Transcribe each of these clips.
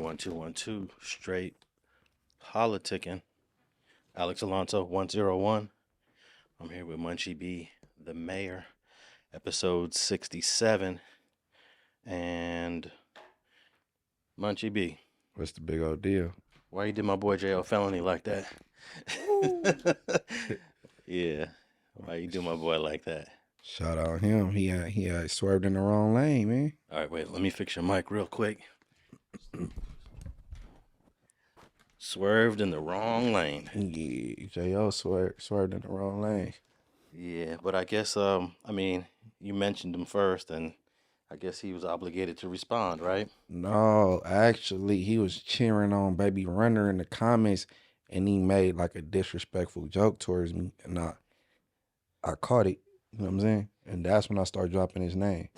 1212, straight politicking. Alex Alonso 101. I'm here with Munchie B, the mayor, episode 67. And Munchie B, What's the big old deal? why you did my boy J.O. felony like that? Yeah, why you do my boy like that? Shout out him. He swerved in the wrong lane, man. All right, wait, let me fix your mic real quick. Swerved in the wrong lane. Yeah, J.O. swerved in the wrong lane. Yeah, but I guess, you mentioned him first, and I guess he was obligated to respond, right? No, actually, he was cheering on Baby Runner in the comments, and he made like a disrespectful joke towards me, and I caught it. You know what I'm saying? And that's when I started dropping his name.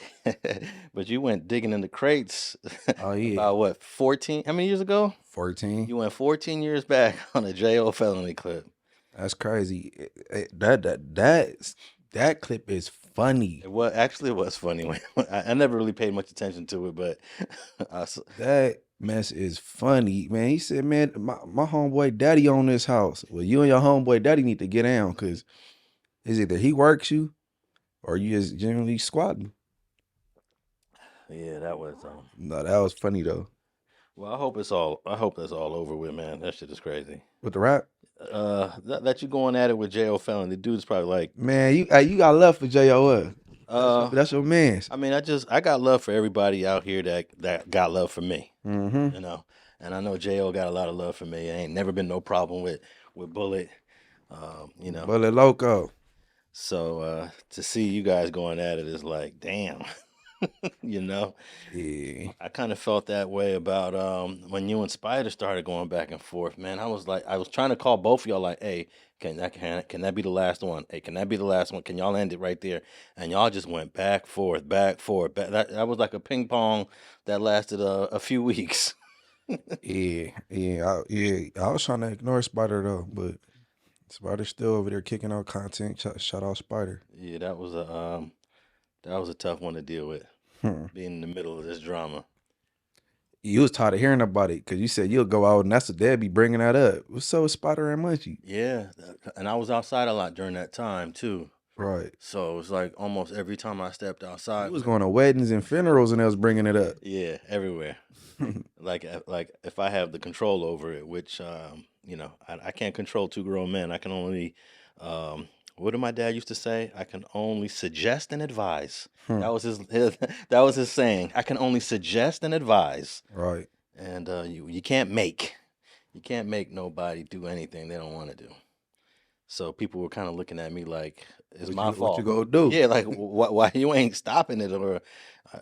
But you went digging in the crates Oh yeah, about what, 14? How many years ago? 14. You went 14 years back on a J.O. felony clip. That's crazy. That clip is funny. It was funny. When I never really paid much attention to it, but That mess is funny, man. He said, man, my homeboy daddy own this house. Well, you and your homeboy daddy need to get down, because it's either he works you or you just generally squatting. yeah, that was No, that was funny though. well, I hope that's all over with, man. That shit is crazy. With the rap, That you going at it with J.O. felony, the dude's probably like, man, you got love for J.O. That's your man's. I mean, I got love for everybody out here that got love for me, Mm-hmm. you know. And I know J.O. got a lot of love for me. Ain't never been no problem with Bullet, you know. Bullet Loco. So to see you guys going at it is like, damn, you know. Yeah. I kind of felt that way about when you and Spider started going back and forth, man. I was trying to call both of y'all like, hey, can that be the last one? Hey, can that be the last one? Can y'all end it right there? And y'all just went back, forth, back, forth. That was like a ping pong that lasted a few weeks. I was trying to ignore Spider though, but Spider's still over there kicking out content. Shout out Spider. Yeah, that was a tough one to deal with, being in the middle of this drama. You was tired of hearing about it because you said you'll go out and that's what they'd be bringing that up. What's up with Spider and Munchie? Yeah, and I was outside a lot during that time too. Right. So it was like almost every time I stepped outside. He was going to weddings and funerals and they was bringing it up. Yeah, everywhere. like if I have the control over it, which I can't control two grown men. I can only what did my dad used to say? I can only suggest and advise. That was his that was his saying. I can only suggest and advise. Right. And you can't make nobody do anything they don't want to do. So people were kind of looking at me like it's my fault. What you gonna do? Yeah, like why you ain't stopping it or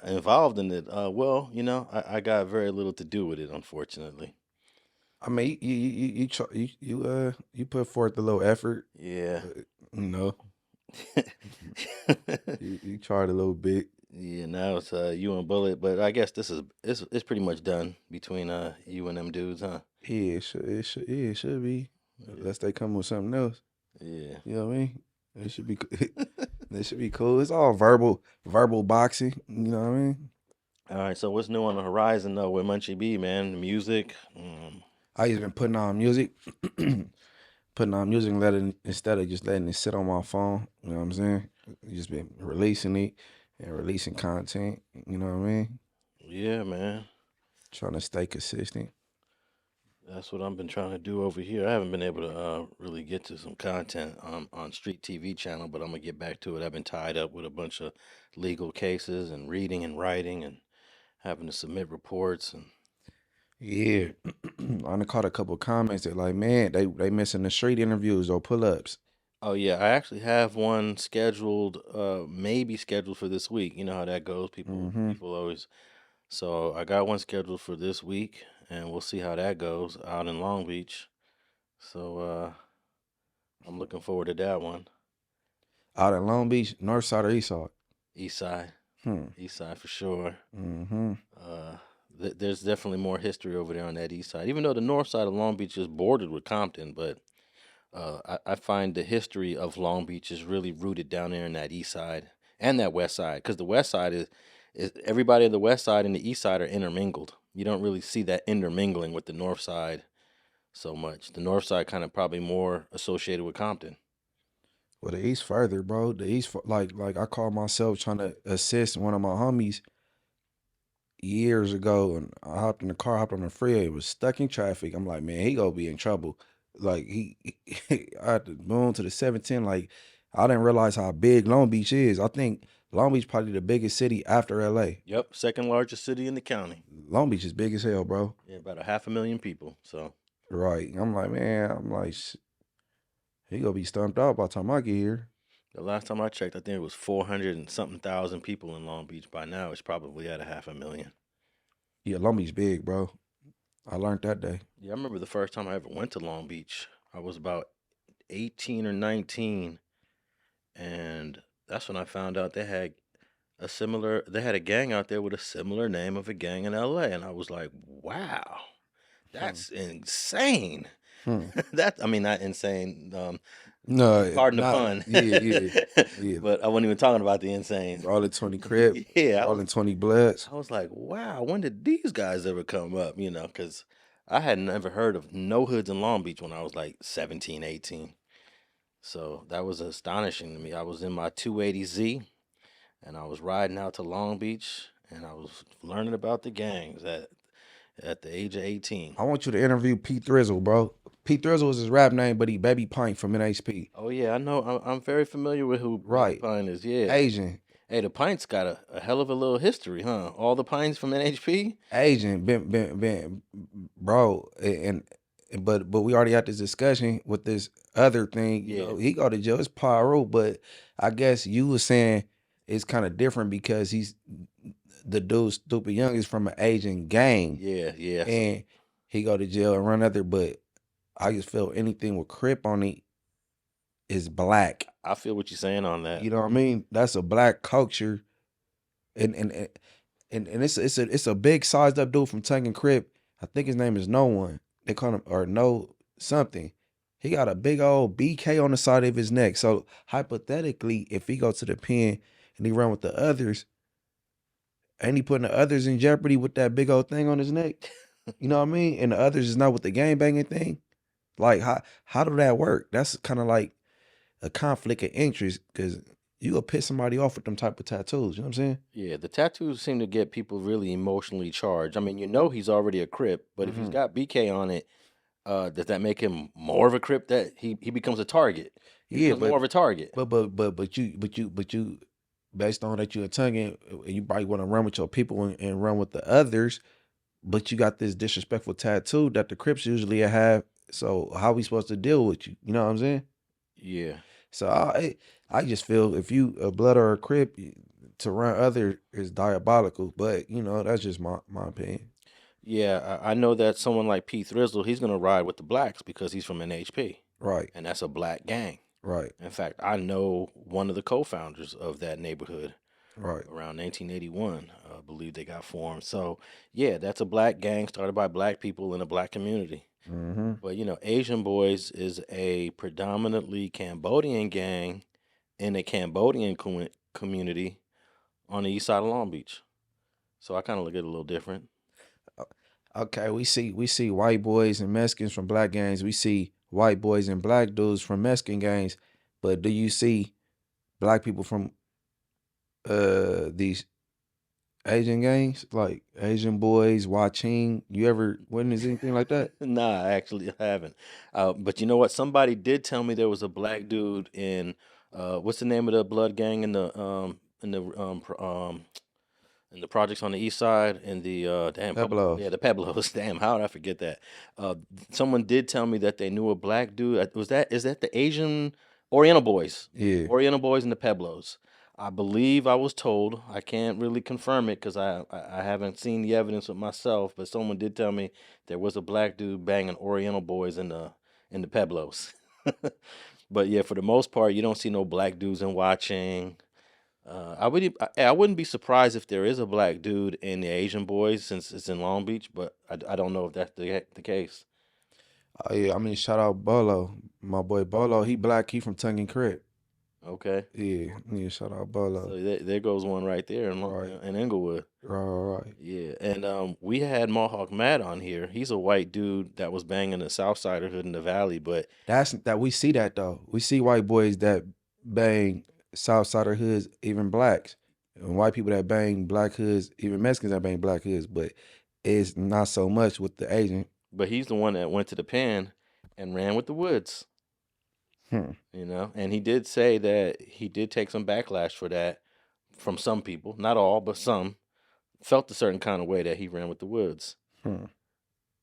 involved in it? Well, I got very little to do with it, unfortunately. I mean, you put forth a little effort. Yeah. You tried a little bit. Yeah, now it's you and Bullet, but I guess it's pretty much done between you and them dudes, huh? Yeah, it should be. Unless they come with something else. Yeah. You know what I mean? It should be it should be cool. It's all verbal boxing, you know what I mean? All right, so what's new on the horizon though with Munchie B, man? Music. I just been putting on music. And instead of just letting it sit on my phone, you know what I'm saying? Just been releasing it and releasing content, you know what I mean? Yeah, man. Trying to stay consistent. That's what I've been trying to do over here. I haven't been able to really get to some content on StreetTV channel, but I'm gonna get back to it. I've been tied up with a bunch of legal cases and reading and writing and having to submit reports and. Yeah, I done caught a couple comments that like, man, they missing the street interviews or pull-ups. Oh yeah, I actually have one scheduled, maybe scheduled for this week. You know how that goes. People always. So I got one scheduled for this week, and we'll see how that goes out in Long Beach. So I'm looking forward to that one. Out in Long Beach, north side or east side? East side. East side for sure. There's definitely more history over there on that east side, even though the north side of Long Beach is bordered with Compton. But I find the history of Long Beach is really rooted down there in that east side and that west side, because the west side is everybody on the west side and the east side are intermingled. You don't really see that intermingling with the north side so much. The north side kind of probably more associated with Compton. Well, the East further, bro. The East, like I called myself trying to assist one of my homies years ago, and I hopped in the car, hopped on the freeway, was stuck in traffic. I'm like, man, he gonna be in trouble. Like I had to boom to the 710. Like I didn't realize how big Long Beach is. I think Long Beach probably the biggest city after LA. Yep, second largest city in the county. Long Beach is big as hell, bro. Yeah, about 500,000 people. So Right. I'm like, man, he gonna be stumped out by the time I get here. the last time I checked, I think it was 400 and something thousand people in Long Beach. By now, it's probably at 500,000. Yeah, Long Beach big, bro. I learned that day. Yeah, I remember the first time I ever went to Long Beach. I was about 18 or 19, and that's when I found out they had a gang out there with a similar name of a gang in LA, and I was like, wow, Hmm. that's insane. Hmm. That, I mean, not insane. No, Pardon the not pun. yeah. But I wasn't even talking about the insane. All in 20 crib, Yeah, all in 20 bloods. I was like, wow, when did these guys ever come up? Because I had never heard of no hoods in Long Beach when I was like 17, 18. So that was astonishing to me. I was in my 280Z and I was riding out to Long Beach and I was learning about the gangs at the age of 18. I want you to interview Pete Thrizzle, bro. Pete Thrizzle is his rap name, but he Baby Pint from NHP. Oh, yeah, I know. I'm very familiar with who Right. Pine is. Yeah. Asian. Hey, the Pint's got a hell of a little history, huh? All the Pines from NHP? Asian, been, bro. But we already had this discussion with this other thing. You Yeah. know, he go to jail. It's Pyro, but I guess you were saying it's kind of different because he's the dude Stupid Young is from an Asian gang. Yeah. And he go to jail and run other, but I just feel anything with Crip on it is black. I feel what you're saying on that. You know what I mean? That's a black culture. And it's a big sized up dude from Tongue and Crip. I think his name is No One. They call him or No something. He got a big old BK on the side of his neck. So hypothetically, if he go to the pen and he run with the others, ain't he putting the others in jeopardy with that big old thing on his neck? You know what I mean? And the others is not with the gang banging thing. Like how do that work? That's kind of like a conflict of interest because you gonna piss somebody off with them type of tattoos. You know what I'm saying? Yeah, the tattoos seem to get people really emotionally charged. I mean, he's already a Crip, but if he's Mhm. got BK on it, does that make him more of a Crip that he becomes a target? He Yeah, becomes more of a target. but you based on that you're a tongue and you probably want to run with your people and run with the others, but you got this disrespectful tattoo that the Crips usually have. So how we supposed to deal with you? You know what I'm saying? Yeah. So I just feel if you a blood or a Crip to run other is diabolical. But that's just my opinion. Yeah, I know that someone like Pete Thrizzle, he's gonna ride with the blacks because he's from NHP, Right, and that's a black gang. right, In fact, I know one of the co-founders of that neighborhood. right. Around 1981, I believe they got formed. So, yeah, that's a black gang started by black people in a black community. Mm-hmm. But, Asian Boys is a predominantly Cambodian gang in a Cambodian community on the east side of Long Beach. So I kind of look at it a little different. Okay, we see white boys and Mexicans from black gangs. We see white boys and black dudes from Mexican gangs. But do you see black people from these Asian gangs, like Asian boys watching? You ever witness anything like that? Nah, I actually haven't. But you know what? Somebody did tell me there was a black dude in what's the name of the blood gang in the projects on the east side in the Pueblos. the Pueblos. Damn, how did I forget that? Someone did tell me that they knew a black dude. Is that the Asian Oriental boys? Yeah. Oriental boys in the Pueblos. I believe I was told. I can't really confirm it because I haven't seen the evidence with myself. But someone did tell me there was a black dude banging Oriental boys in the Pueblos. But yeah, for the most part, you don't see no black dudes in watching. I wouldn't be surprised if there is a black dude in the Asian Boys since it's in Long Beach, but I don't know if that's the case. Yeah, I mean, shout out Bolo, my boy Bolo. He black. He from Tongue and Crip. Okay. Yeah, shout out Bolo. So there goes one right there Right. in Inglewood. Right. Yeah, and we had Mohawk Matt on here. He's a white dude that was banging a Southsider hood in the Valley, but That we see that though. We see white boys that bang Southsider hoods, even blacks, and white people that bang black hoods, even Mexicans that bang black hoods. But it's not so much with the Asian. he's the one that went to the pen and ran with the woods. Hmm. And he did say that he did take some backlash for that from some people, not all, but some felt a certain kind of way that he ran with the woods. Hmm.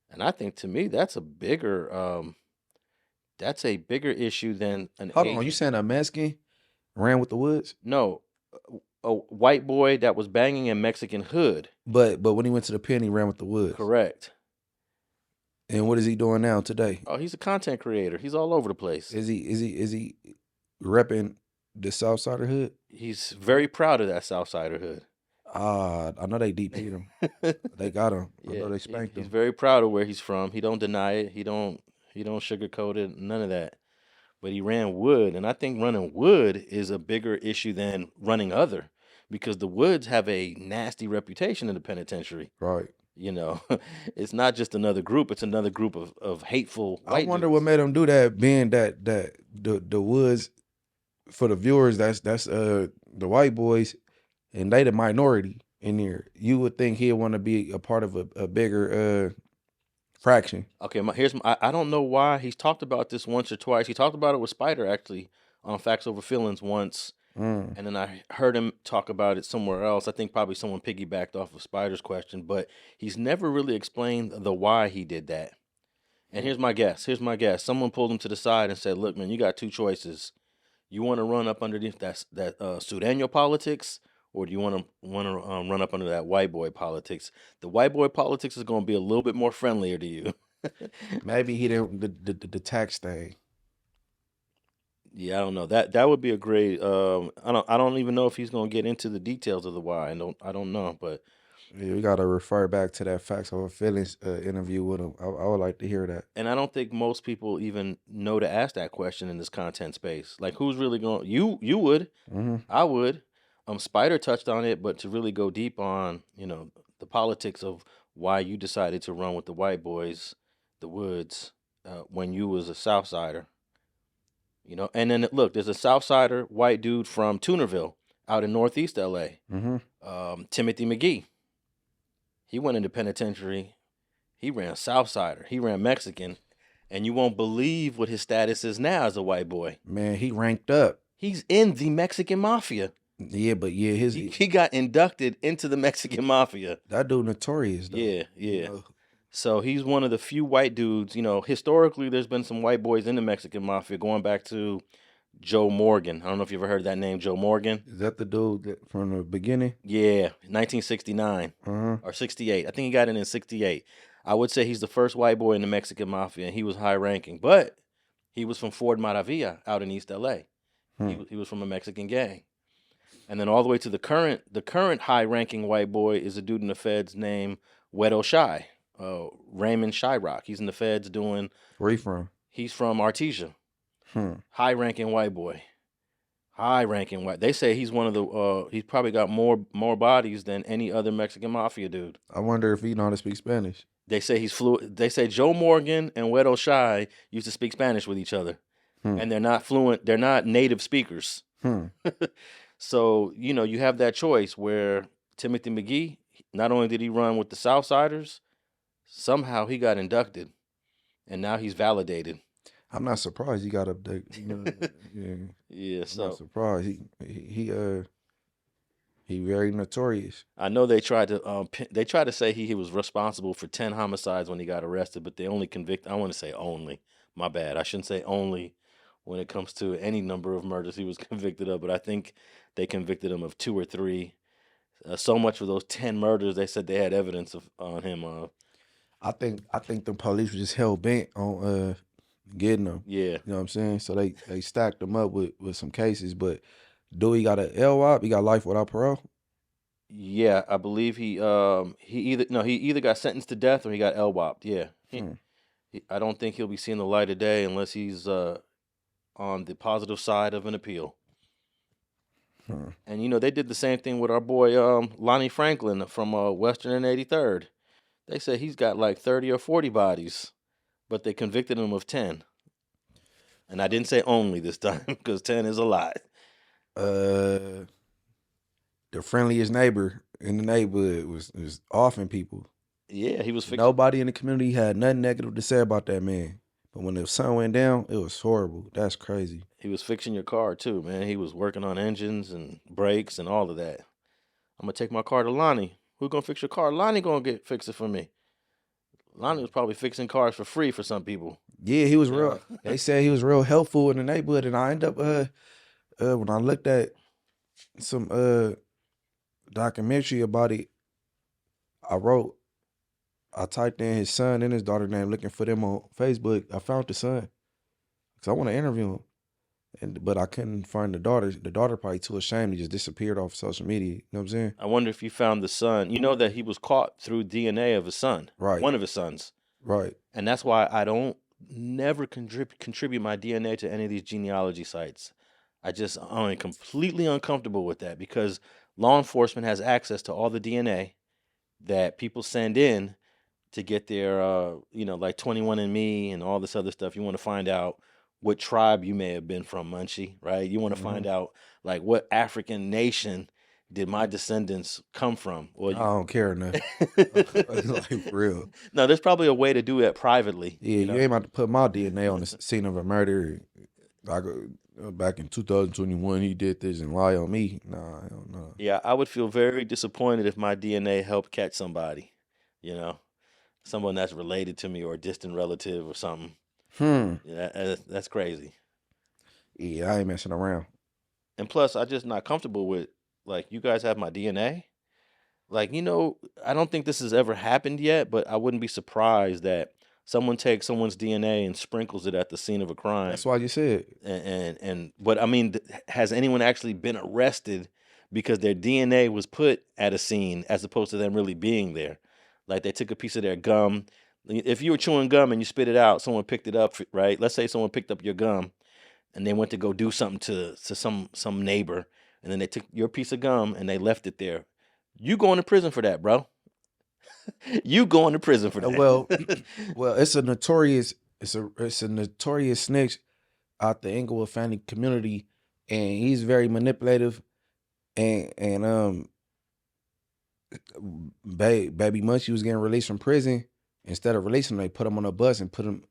And I think to me that's a bigger issue than an Hold Asian. on, you saying a Mexican ran with the woods? No, a white boy that was banging a Mexican hood. But when he went to the pen, he ran with the woods. Correct. And what is he doing now today? Oh, he's a content creator. He's all over the place. Is he repping the Southsider hood? He's very proud of that Southsider hood. I know they deep hit him. They got him. I know they spanked him. He's very proud of where he's from. He don't deny it. He don't sugarcoat it. None of that. But he ran wood, and I think running wood is a bigger issue than running other, because the woods have a nasty reputation in the penitentiary. Right. It's not just another group; it's another group of hateful white I wonder dudes. what made him do that. Being that the woods, for the viewers, that's the white boys, and they the minority in there. You would think he'd want to be a part of a bigger fraction. Okay, I don't know why he's talked about this once or twice. He talked about it with Spider actually on Facts Over Feelings once, and then I heard him talk about it somewhere else. I think probably someone piggybacked off of Spider's question, but he's never really explained the why he did that. And here's my guess. Someone pulled him to the side and said, "Look, man, you got two choices. You want to run up underneath that Sureño politics, or do you want to run up under that white boy politics? The white boy politics is going to be a little bit more friendlier to you." Maybe he didn't the tax thing. Yeah, I don't know. That would be a great. I don't even know if he's going to get into the details of the why. I don't know, but Yeah, we gotta refer back to that Facts Over Feelings interview with him. I would like to hear that. and I don't think most people even know to ask that question in this content space. Like, who's really going? You would. Mm-hmm. I would. Spider touched on it, but to really go deep on, the politics of why you decided to run with the white boys, the woods, when you was a Southsider, and then look, there's a Southsider white dude from Tunerville out in Northeast LA, Timothy McGhee. He went into penitentiary. He ran Southsider. He ran Mexican, and you won't believe what his status is now as a white boy. Man, he ranked up. He's in the Mexican Mafia. Yeah, but yeah, He got inducted into the Mexican Mafia. that dude notorious though. Yeah. So he's one of the few white dudes. Historically, there's been some white boys in the Mexican Mafia going back to Joe Morgan. I don't know if you ever heard that name, Joe Morgan. Is that the dude from the beginning? Yeah, 1969 or 68. I think he got in 68. I would say he's the first white boy in the Mexican Mafia, and he was high ranking. But he was from Fort Maravilla out in East LA. He was from a Mexican gang. And then all the way to the current high-ranking white boy is a dude in the feds named Wedo Shy, Raymond Shyrock. He's in the feds doing. Where he from? He's from Artesia. High-ranking white boy. High-ranking white. They say he's one of the. He's probably got more bodies than any other Mexican Mafia dude. I wonder if he know how to speak Spanish. They say he's fluent. They say Joe Morgan and Wedo Shy used to speak Spanish with each other, and they're not fluent. They're not native speakers. So, you have that choice where Timothy McGhee, not only did he run with the Southsiders, somehow he got inducted, and now he's validated. I'm not surprised he got up there. Yeah, I'm so not surprised. He very notorious. I know they tried to say he was responsible for 10 homicides when he got arrested, but they only convicted. I want to say only. My bad. I shouldn't say only when it comes to any number of murders he was convicted of, but I think they convicted him of 2 or 3. So much for those 10 murders, they said they had evidence on him. I think the police were just hell bent on getting him. Yeah. You know what I'm saying? So they stacked him up with some cases. But he got an LWOP? He got life without parole? Yeah, I believe he either got sentenced to death or he got LWOP'd. Yeah. I don't think he'll be seeing the light of day unless he's on the positive side of an appeal. Huh. And you know they did the same thing with our boy Lonnie Franklin from Western and 83rd. They said he's got like 30 or 40 bodies, but they convicted him of 10. And I didn't say only this time because 10 is a lot. The friendliest neighbor in the neighborhood was offing people. Yeah, he was fixing. Nobody in the community had nothing negative to say about that man. But when the sun went down, it was horrible. That's crazy. He was fixing your car too, man. He was working on engines and brakes and all of that. I'm gonna take my car to Lonnie. Who gonna fix your car? Lonnie gonna fix it for me. Lonnie was probably fixing cars for free for some people. Yeah, he was Yeah. real. They said he was real helpful in the neighborhood, and I end up when I looked at some documentary about it, I typed in his son and his daughter name, looking for them on Facebook. I found the son because I want to interview him, but I couldn't find the daughter. The daughter probably too ashamed to just disappeared off social media. You know what I'm saying? I wonder if you found the son. You know that he was caught through DNA of his son, Right. one of his sons, Right. and that's why I don't never contribute my DNA to any of these genealogy sites. I'm completely uncomfortable with that because law enforcement has access to all the DNA that people send in to get their, like 21andMe and all this other stuff. You want to find out what tribe you may have been from, Munchie, right? You want to find out like what African nation did my descendants come from? Well, I don't care enough. Like for real. No, there's probably a way to do that privately. Yeah, you ain't about to put my DNA on the scene of a murder. Like back in 2021, he did this and lie on me. Nah, I don't know. Yeah, I would feel very disappointed if my DNA helped catch somebody, someone that's related to me or a distant relative or something. Yeah, that's crazy. Yeah, I ain't messing around. And plus, I'm just not comfortable with, like, you guys have my DNA. Like, I don't think this has ever happened yet, but I wouldn't be surprised that someone takes someone's DNA and sprinkles it at the scene of a crime. That's why you said. But I mean, has anyone actually been arrested because their DNA was put at a scene as opposed to them really being there? Like they took a piece of their gum. If you were chewing gum and you spit it out, someone picked it up, right? Let's say someone picked up your gum and they went to go do something to some neighbor, and then they took your piece of gum and they left it there. You going to prison for that, bro. You going to prison for that. Well, it's a notorious snitch out the Inglewood family community, and he's very manipulative. And baby Munchie was getting released from prison. Instead of releasing him, they put him on a bus and put him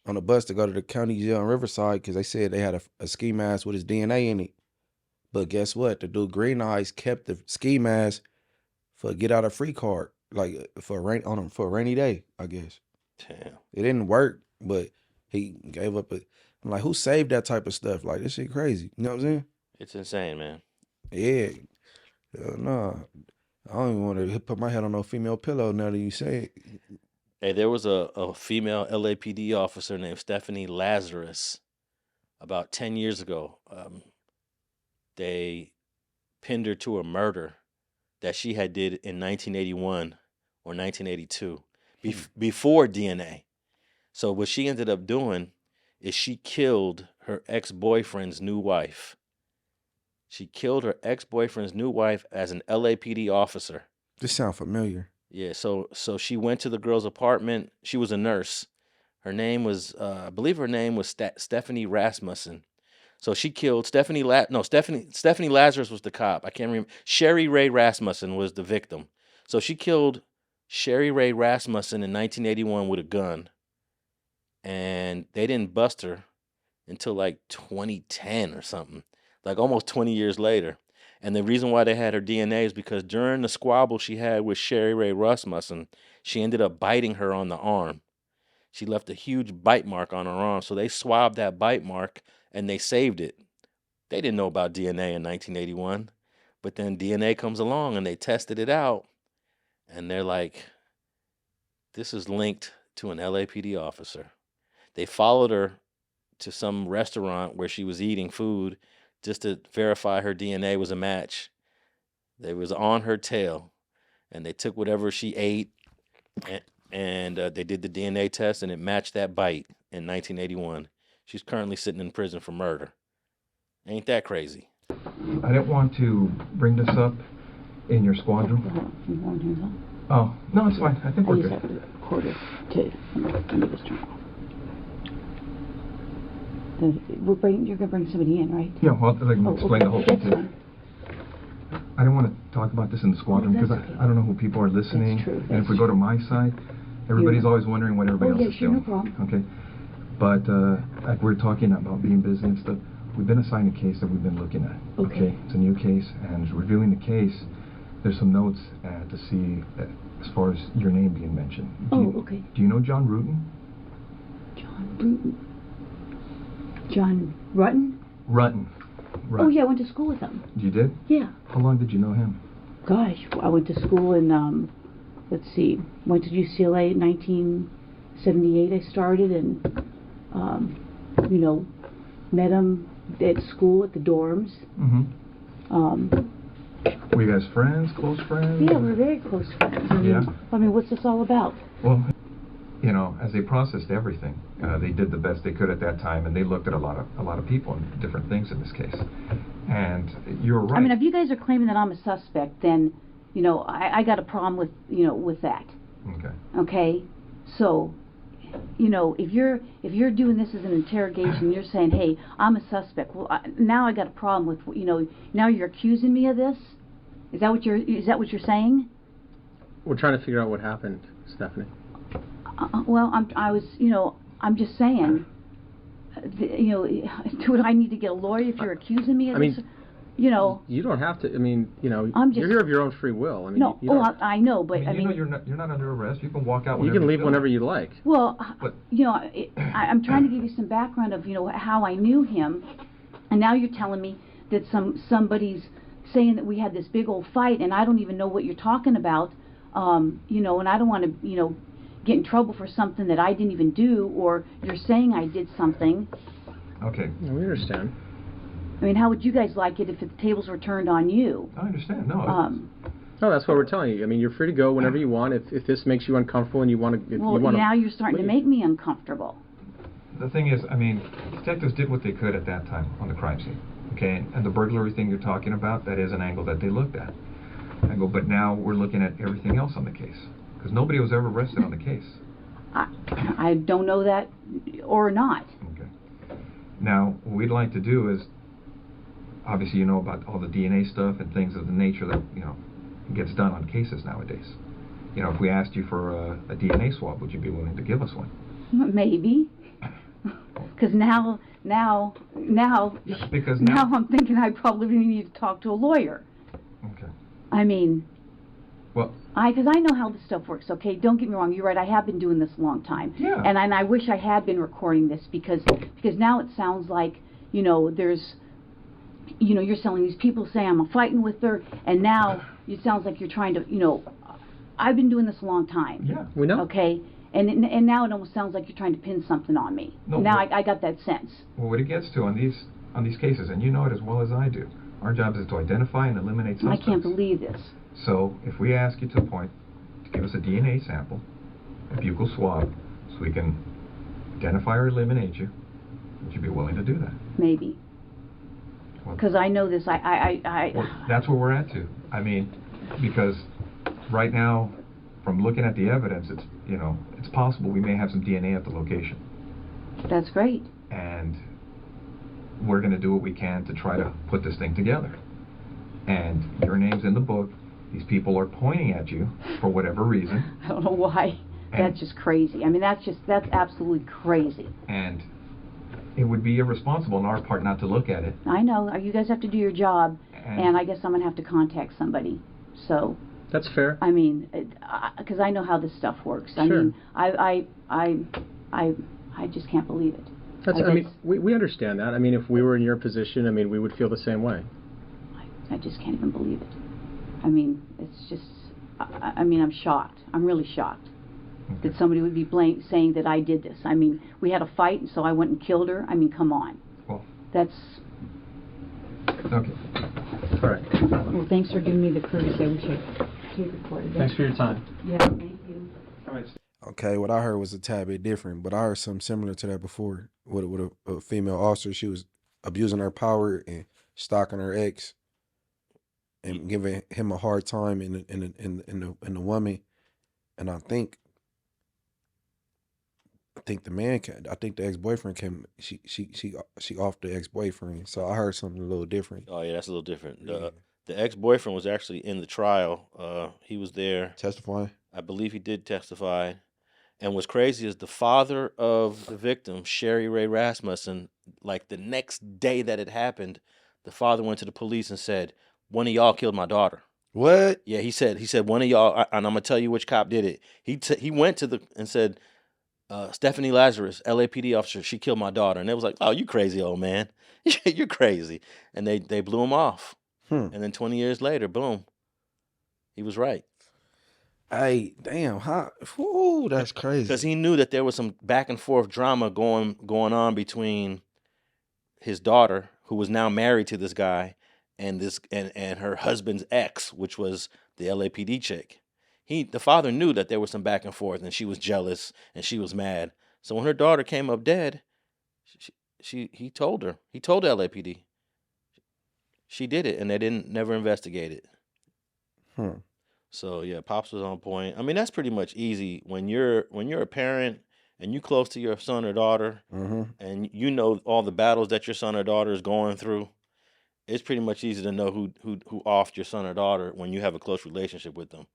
on a bus to go to the county jail in Riverside because they said they had a ski mask with his DNA in it. But guess what? The dude Green Eyes kept the ski mask for a get out of free card, like for a rainy day, I guess. Damn. It didn't work, but he gave up. I'm like, who saved that type of stuff? Like, this shit crazy. You know what I'm saying? It's insane, man. Yeah. No. I don't even want to put my head on no female pillow now that you say it. Hey, there was a female LAPD officer named Stephanie Lazurus about 10 years ago. They pinned her to a murder that she had did in 1981 or 1982 before DNA. So what she ended up doing is she killed her ex-boyfriend's new wife. She killed her ex-boyfriend's new wife as an LAPD officer. This sounds familiar. Yeah, so she went to the girl's apartment. She was a nurse. Her name was, I believe her name was Stephanie Rasmussen. So she killed Stephanie Lazarus was the cop. I can't remember. Sherry Ray Rasmussen was the victim. So she killed Sherry Ray Rasmussen in 1981 with a gun. And they didn't bust her until like 2010 or something, like almost 20 years later. And the reason why they had her DNA is because during the squabble she had with Sherry Ray Rasmussen, she ended up biting her on the arm. She left a huge bite mark on her arm. So they swabbed that bite mark and they saved it. They didn't know about DNA in 1981. But then DNA comes along and they tested it out. And they're like, this is linked to an LAPD officer. They followed her to some restaurant where she was eating food just to verify her DNA was a match. They was on her tail, and they took whatever she ate, and they did the DNA test, and it matched that bite in 1981. She's currently sitting in prison for murder. Ain't that crazy? I didn't want to bring this up in your squadron. Oh, no, it's fine. I think we're good. I just have to record it to this turn off. You're going to bring somebody in, right? Yeah, well, I can explain the whole thing That's too. fine. I didn't want to talk about this in the squadron because that's okay. I don't know who people are listening. That's true, And if we go to my side, everybody's always wondering what everybody else is sure, doing. no problem. Okay. But like we're talking about being busy and stuff, we've been assigned a case that we've been looking at. Okay. It's a new case, and reviewing the case, there's some notes to see as far as your name being mentioned. Okay. Do you know John Rutten? John Bruton. John Rutten? Rutten. Oh, yeah, I went to school with him. You did? Yeah. How long did you know him? Gosh, I went to school in, let's see, went to UCLA in 1978 I started, and, you know, met him at school at the dorms. Were you guys friends, close friends? Yeah, we're very close friends. I mean, what's this all about? Well, you know, as they processed everything, they did the best they could at that time, and they looked at a lot of people and different things in this case. And you're right. I mean, if you guys are claiming that I'm a suspect, then, you know, I got a problem with, you know, with that. Okay. Okay? So, you know, if you're doing this as an interrogation, you're saying, hey, I'm a suspect. Well, now I got a problem with, you know, now you're accusing me of this? Is that what you're saying? We're trying to figure out what happened, Stephanie. Well, I'm just saying, you know, do I need to get a lawyer if you're accusing me of this? You know, you don't have to. I mean, you know, you're here of your own free will. I mean, no, I know, but I mean, you're not under arrest. You can walk out. You can leave whenever you like. Well, you know, I'm trying to give you some background of, you know, how I knew him, and now you're telling me that somebody's saying that we had this big old fight, and I don't even know what you're talking about. You know, and I don't want to, you know, get in trouble for something that I didn't even do, or you're saying I did something. Okay. Yeah, we understand. I mean, how would you guys like it if the tables were turned on you? I understand. No. No, that's what we're telling you. I mean, you're free to go whenever you want. If this makes you uncomfortable and you want to, well, now you're starting to make me uncomfortable. The thing is, I mean, detectives did what they could at that time on the crime scene. Okay, and the burglary thing you're talking about, that is an angle that they looked at. I go, but now we're looking at everything else on the case. Because nobody was ever arrested on the case. I don't know that or not. Okay. Now, what we'd like to do is, obviously you know about all the DNA stuff and things of the nature that, you know, gets done on cases nowadays. You know, if we asked you for a DNA swab, would you be willing to give us one? Maybe. Because now I'm thinking I probably need to talk to a lawyer. Okay. I mean, well, because I know how this stuff works. Okay, don't get me wrong. You're right. I have been doing this a long time. Yeah. And I wish I had been recording this because now it sounds like, you know, there's, you know, you're telling these people say I'm fighting with her, and now it sounds like you're trying to, you know, I've been doing this a long time. Yeah. We know. Okay. And now it almost sounds like you're trying to pin something on me. No, now I got that sense. Well, what it gets to on these cases, and you know it as well as I do, our job is to identify and eliminate suspects. I can't believe this. So if we ask you to a point to give us a DNA sample, a buccal swab, so we can identify or eliminate you, would you be willing to do that? Maybe. Because I know this. Well, that's where we're at too. I mean, because right now, from looking at the evidence, it's, you know, it's possible we may have some DNA at the location. That's great. And we're going to do what we can to try to put this thing together. And your name's in the book. These people are pointing at you for whatever reason. I don't know why. That's just crazy. I mean, that's absolutely crazy. And it would be irresponsible on our part not to look at it. I know. You guys have to do your job, and I guess I'm going to have to contact somebody. So. That's fair. I mean, because I know how this stuff works. I Sure. mean, I just can't believe it. I mean, we understand that. I mean, if we were in your position, I mean, we would feel the same way. I just can't even believe it. I mean, it's just, I mean, I'm shocked. I'm really shocked that somebody would be saying that I did this. I mean, we had a fight, and so I went and killed her. I mean, come on. Well, that's... Okay. All right. Well, thanks for giving me the courtesy. I wish I recorded that. Thanks for your time. Yeah, thank you. All right. Okay, what I heard was a tad bit different, but I heard something similar to that before with a female officer. She was abusing her power and stalking her ex and giving him a hard time in the woman. And I think the man can. I think the ex-boyfriend came. She off the ex-boyfriend. So I heard something a little different. Oh yeah, that's a little different. Yeah. The ex-boyfriend was actually in the trial. He was there. Testifying. I believe he did testify. And what's crazy is the father of the victim, Sherry Ray Rasmussen, like the next day that it happened, the father went to the police and said, "One of y'all killed my daughter." What? Yeah, he said one of y'all, and I'm gonna tell you which cop did it. He went to the and said, Stephanie Lazurus, LAPD officer, she killed my daughter. And it was like, "Oh, you crazy old man. You're crazy." And they blew him off. And then 20 years later, boom, he was right. Hey, damn, how? Whoo, that's crazy. Because he knew that there was some back and forth drama going on between his daughter, who was now married to this guy, and her husband's ex, which was the LAPD chick. The father knew that there was some back and forth, and she was jealous and she was mad. So when her daughter came up dead, he told her. He told the LAPD. She did it, and they never investigate it. So yeah, Pops was on point. I mean, that's pretty much easy when you're a parent and you close to your son or daughter, and you know all the battles that your son or daughter is going through. It's pretty much easy to know who offed your son or daughter when you have a close relationship with them.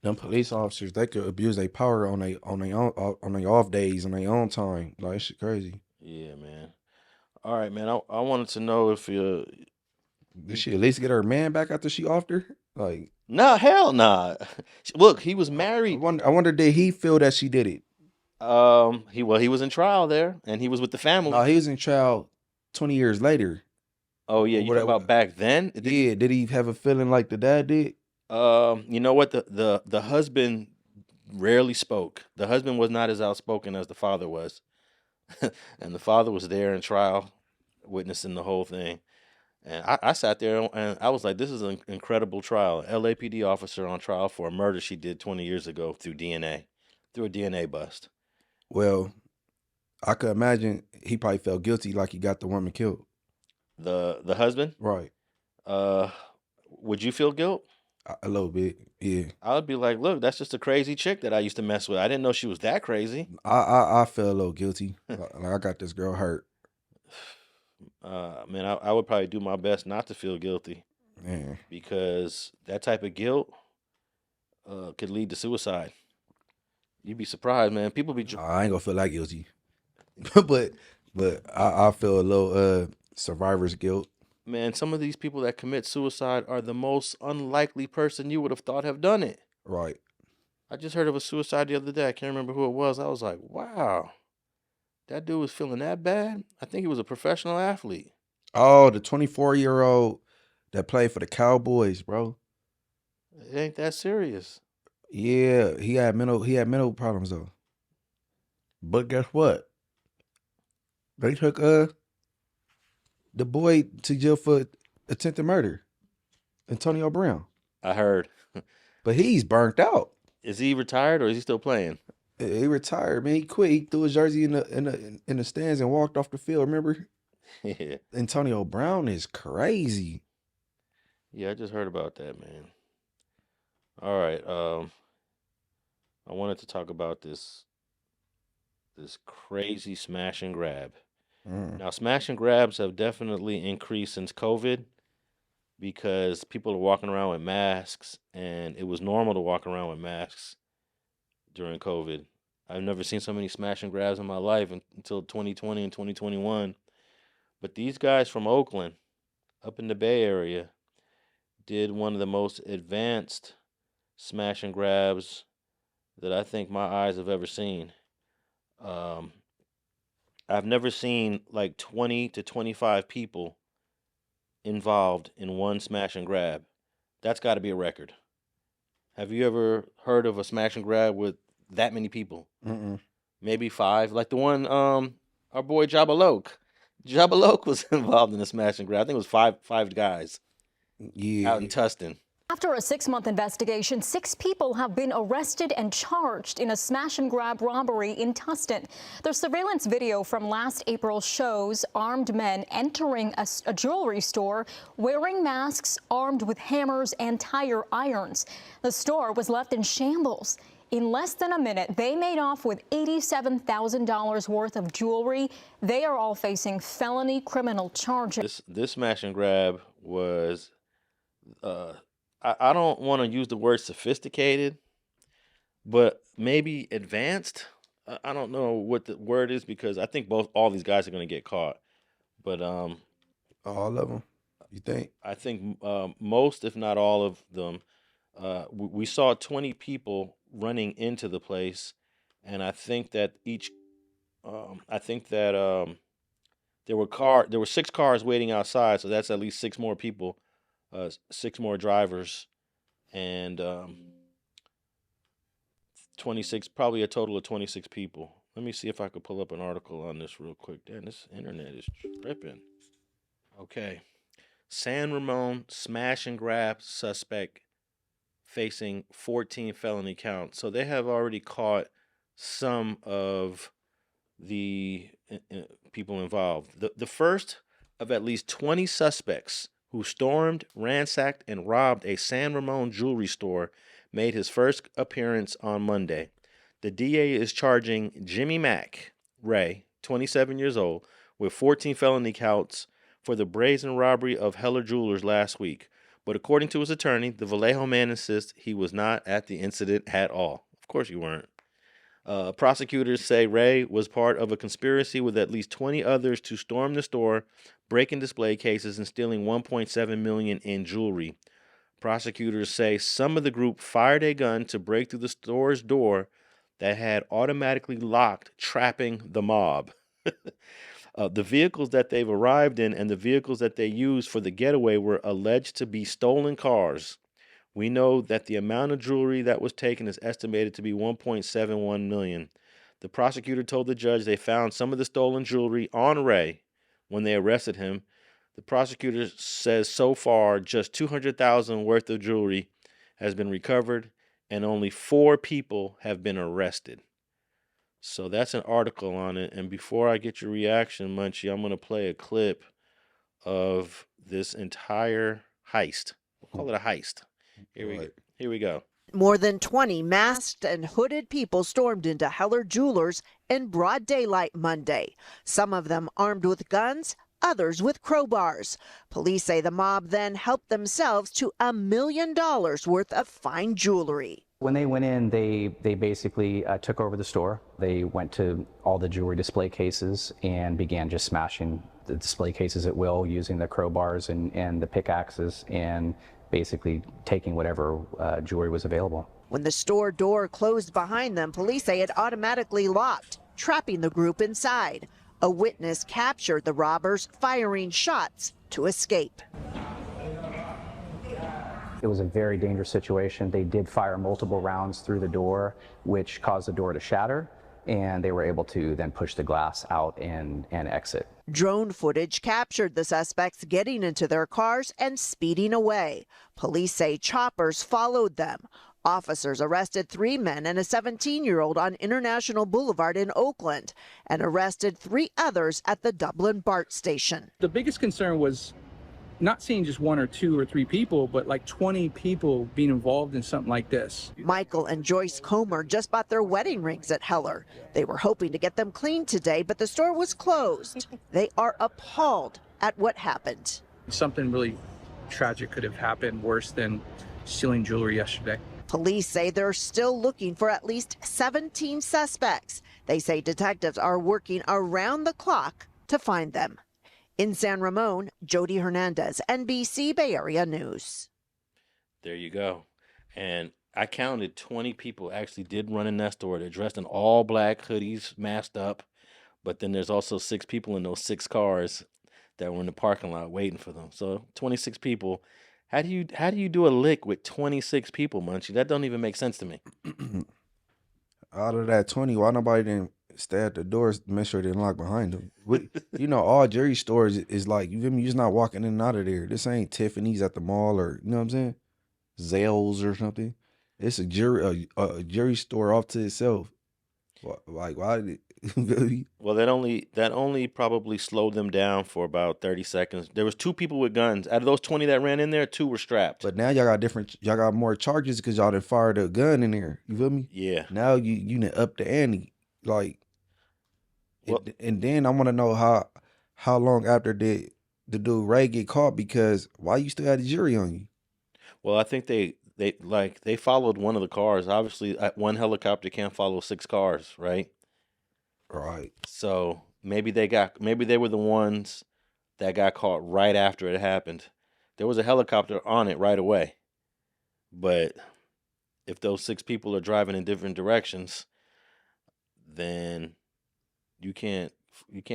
Them police officers, they could abuse their power on their off days, on their own time. Like, shit crazy. Yeah, man. All right, man. I wanted to know if did she at least get her man back after she offed her? Like, nah, hell nah. Look, he was married. I wonder did he feel that she did it? He was in trial there, and he was with the family. No, he was in trial 20 years later. Oh yeah, you talking about back then? Did he have a feeling like the dad did? You know what? The husband rarely spoke. The husband was not as outspoken as the father was, and the father was there in trial, witnessing the whole thing. And I sat there and I was like, "This is an incredible trial." LAPD officer on trial for a murder she did 20 years ago through a DNA bust. Well, I could imagine he probably felt guilty, like he got the woman killed. The husband, right? Would you feel guilt? A little bit, yeah. I would be like, "Look, that's just a crazy chick that I used to mess with. I didn't know she was that crazy." I feel a little guilty. Like I got this girl hurt. Man, I would probably do my best not to feel guilty. Yeah. Because that type of guilt could lead to suicide. You'd be surprised, man. People be. I ain't gonna feel that guilty, but I feel a little survivor's guilt. Man, some of these people that commit suicide are the most unlikely person you would have thought have done it. Right. I just heard of a suicide the other day. I can't remember who it was. I was like, wow, that dude was feeling that bad? I think he was a professional athlete. Oh, the 24-year-old that played for the Cowboys, bro. It ain't that serious. Yeah, he had mental problems though. But guess what? They took the boy to jail for attempted murder, Antonio Brown. I heard. But he's burnt out. Is he retired or is he still playing? He retired, man. He quit. He threw his jersey in the stands and walked off the field. Remember? Yeah. Antonio Brown is crazy. Yeah, I just heard about that, man. All right. I wanted to talk about this crazy smash and grab. Now, smash and grabs have definitely increased since COVID because people are walking around with masks, and it was normal to walk around with masks during COVID. I've never seen so many smash and grabs in my life until 2020 and 2021. But these guys from Oakland, up in the Bay Area, did one of the most advanced smash and grabs that I think my eyes have ever seen. I've never seen like 20 to 25 people involved in one smash and grab. That's got to be a record. Have you ever heard of a smash and grab with that many people? Maybe 5. Like the one, our boy Jooba Loc. Jooba Loc was involved in a smash and grab. I think it was five guys. Yeah. Out in Tustin. After a 6-month investigation, 6 people have been arrested and charged in a smash-and-grab robbery in Tustin. The surveillance video from last April shows armed men entering a jewelry store wearing masks, armed with hammers and tire irons. The store was left in shambles. In less than a minute, they made off with $87,000 worth of jewelry. They are all facing felony criminal charges. This smash and grab was, I don't want to use the word sophisticated, but maybe advanced. I don't know what the word is because I think all these guys are going to get caught. But all of them, you think? I think most, if not all of them. We saw 20 people running into the place, and I think that there were 6 cars waiting outside, so that's at least 6 more people, 6 more drivers, and 26, probably a total of 26 people. Let me see if I could pull up an article on this real quick. Damn, this internet is tripping. Okay. San Ramon smash and grab suspect facing 14 felony counts. So they have already caught some of the people involved. The first of at least 20 suspects who stormed, ransacked, and robbed a San Ramon jewelry store made his first appearance on Monday. The DA is charging Jimmy Mack Ray, 27 years old, with 14 felony counts for the brazen robbery of Heller Jewelers last week. But according to his attorney, the Vallejo man insists he was not at the incident at all. Of course you weren't. Prosecutors say Ray was part of a conspiracy with at least 20 others to storm the store, breaking display cases, and stealing $1.7 million in jewelry. Prosecutors say some of the group fired a gun to break through the store's door that had automatically locked, trapping the mob. The vehicles that they've arrived in and the vehicles that they used for the getaway were alleged to be stolen cars. We know that the amount of jewelry that was taken is estimated to be $1.71 million. The prosecutor told the judge they found some of the stolen jewelry on Ray when they arrested him. The prosecutor says so far just $200,000 worth of jewelry has been recovered and only 4 people have been arrested. So that's an article on it. And before I get your reaction, Munchie, I'm going to play a clip of this entire heist. We'll call it a heist. Here we go. More than 20 masked and hooded people stormed into Heller Jewelers in broad daylight Monday. Some of them armed with guns, others with crowbars. Police say the mob then helped themselves to $1 million worth of fine jewelry. When they went in, they basically took over the store. They went to all the jewelry display cases and began just smashing the display cases at will, using the crowbars and the pickaxes, and basically taking whatever jewelry was available. When the store door closed behind them, police say it automatically locked, trapping the group inside. A witness captured the robbers firing shots to escape. It was a very dangerous situation. They did fire multiple rounds through the door, which caused the door to shatter, and they were able to then push the glass out and exit. Drone footage captured the suspects getting into their cars and speeding away. Police say choppers followed them. Officers arrested 3 men and a 17-year-old on International Boulevard in Oakland and arrested 3 others at the Dublin BART station. The biggest concern was not seeing just 1 or 2 or 3 people, but like 20 people being involved in something like this. Michael and Joyce Comer just bought their wedding rings at Heller. They were hoping to get them cleaned today, but the store was closed. They are appalled at what happened. Something really tragic could have happened, worse than stealing jewelry yesterday. Police say they're still looking for at least 17 suspects. They say detectives are working around the clock to find them. In San Ramon, Jody Hernandez, NBC Bay Area News. There you go. And I counted 20 people actually did run in that store. They're dressed in all black hoodies, masked up. But then there's also 6 people in those 6 cars that were in the parking lot waiting for them. So 26 people. How do you do a lick with 26 people, Munchie? That don't even make sense to me. Out of that 20, why nobody didn't stay at the doors to make sure they didn't lock behind them? You know, all jewelry stores is like, you feel me? You're just not walking in and out of there. This ain't Tiffany's at the mall, or, you know what I'm saying? Zales or something. It's a jury store off to itself. Like why did it? Well, that only probably slowed them down for about 30 seconds. There was 2 people with guns. Out of those 20 that ran in there, 2 were strapped. But now y'all got more charges because y'all done fired a gun in there. You feel me? Yeah. Now you done up the ante. Like, Well, and then I want to know how long after did the dude Ray get caught, because why you still had a jury on you? well, I think they followed one of the cars. Obviously, one helicopter can't follow 6 cars, right? Right. So maybe they were the ones that got caught right after it happened. There was a helicopter on it right away. But if those 6 people are driving in different directions, then you can't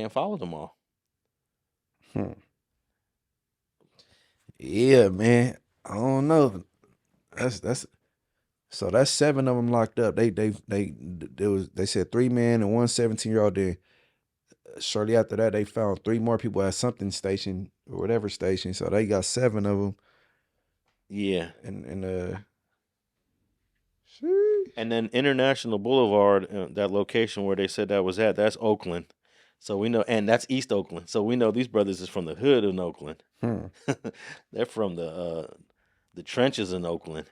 follow them all. Yeah, man. I don't know. That's so that's 7 of them locked up. They said 3 men and one 17-year-old. Then shortly after that, they found 3 more people at something station or whatever station. So they got 7 of them. Yeah. And And then International Boulevard, that location where they said that was at, that's Oakland. So we know, and that's East Oakland. So we know these brothers is from the hood in Oakland. They're from the trenches in Oakland.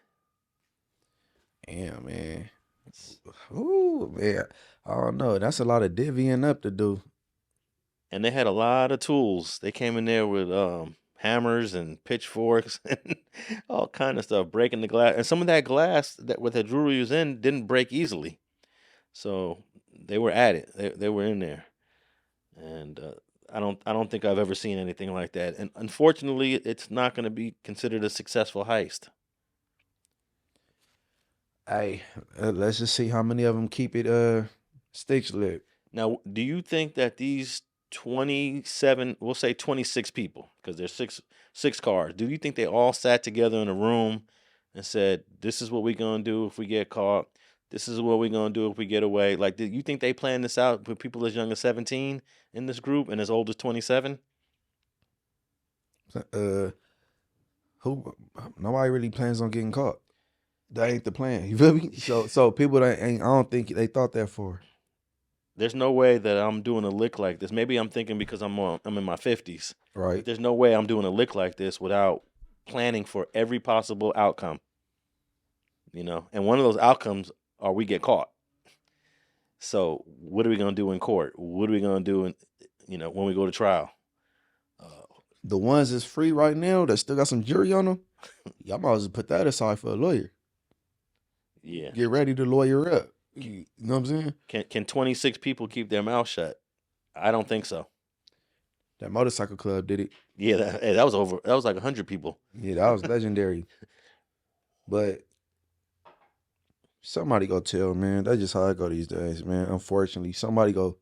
Damn, man. Ooh, man. I don't know. That's a lot of divvying up to do. And they had a lot of tools. They came in there with hammers and pitchforks and all kind of stuff, breaking the glass. And some of that glass that with the jewelry was in didn't break easily. So they were at it. They were in there. And I don't think I've ever seen anything like that. And unfortunately, it's not going to be considered a successful heist. Hey, let's just see how many of them keep it stitch lip. Now, do you think that these 27, we'll say 26 people, because there's six cars, do you think they all sat together in a room and said, this is what we're going to do if we get caught? This is what we're going to do if we get away? Like, do you think they planned this out with people as young as 17 in this group and as old as 27? Nobody really plans on getting caught. That ain't the plan. You feel me? So people that ain't, I don't think they thought that for. There's no way that I'm doing a lick like this. Maybe I'm thinking because I'm in my 50s. Right. But there's no way I'm doing a lick like this without planning for every possible outcome. You know, and one of those outcomes are we get caught. So what are we going to do in court? What are we going to do when we go to trial? The ones that's free right now that still got some jury on them, y'all might as well put that aside for a lawyer. Yeah. Get ready to lawyer up. You know what I'm saying? Can 26 people keep their mouth shut? I don't think so. That motorcycle club did it. Yeah, that was over. That was like 100 people. Yeah, that was legendary. But somebody go tell, man. That's just how I go these days, man. Unfortunately, somebody go.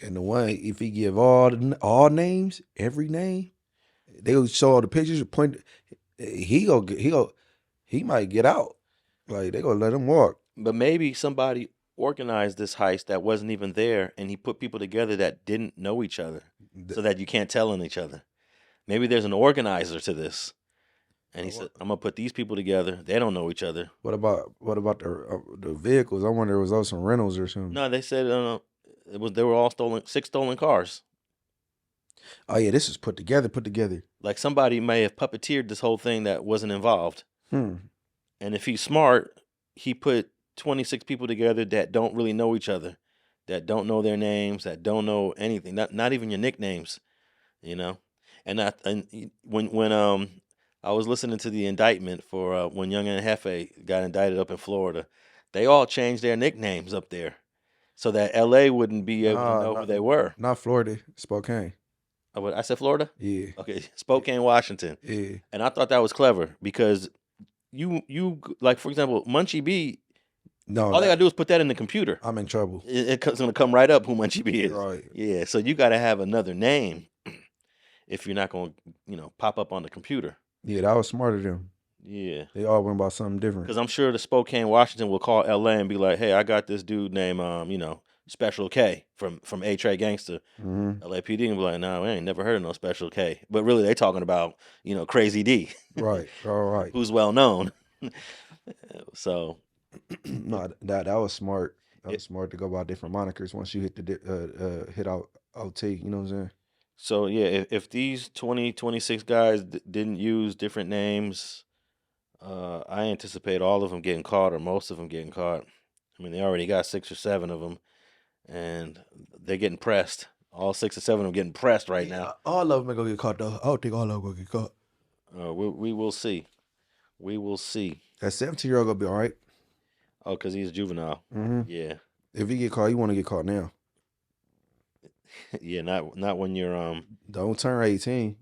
And the one, if he give all names, every name, they will show all the pictures. Point. He might get out. Like they gonna let him walk. But maybe somebody organized this heist that wasn't even there, and he put people together that didn't know each other, so that you can't tell on each other. Maybe there's an organizer to this, and he said, "I'm gonna put these people together. They don't know each other." What about the vehicles? I wonder if it was also some rentals or something. No, they said they were all stolen. 6 stolen cars. Oh yeah, this was put together. Like somebody may have puppeteered this whole thing that wasn't involved. And if he's smart, he put 26 people together that don't really know each other, that don't know their names, that don't know anything, not even your nicknames, you know. And when I was listening to the indictment for when Young and Hefe got indicted up in Florida, they all changed their nicknames up there, so that L.A. wouldn't be able to know who they were. Not Florida, Spokane. Oh, what I said, Florida? Yeah. Okay, Spokane, Washington. Yeah. And I thought that was clever because you like, for example, Munchie B. No, all they gotta do is put that in the computer. I'm in trouble. It's gonna come right up who Munchie B is. Right. Yeah. So you gotta have another name if you're not gonna, pop up on the computer. Yeah, that was smart of them. Yeah. They all went about something different. Because I'm sure the Spokane, Washington will call LA and be like, "Hey, I got this dude named Special K from A-Tray Gangster." LAPD and be like, "No, we ain't never heard of no Special K." But really, they talking about Crazy D. Right. All right. Who's well known. So No, that was smart. That was smart to go by different monikers once you hit hit out OT. You know what I'm saying? So yeah, if these 26 guys didn't use different names, I anticipate all of them getting caught or most of them getting caught. I mean, they already got 6 or 7 of them, and they're getting pressed. All 6 or 7 of them getting pressed right now. All of them are gonna get caught though. I don't think all of them gonna get caught. We will see. We will see. That 17-year-old gonna be all right. Oh, because he's juvenile. Mm-hmm. Yeah. If he get caught, you want to get caught now. Yeah, not when you're Don't turn 18.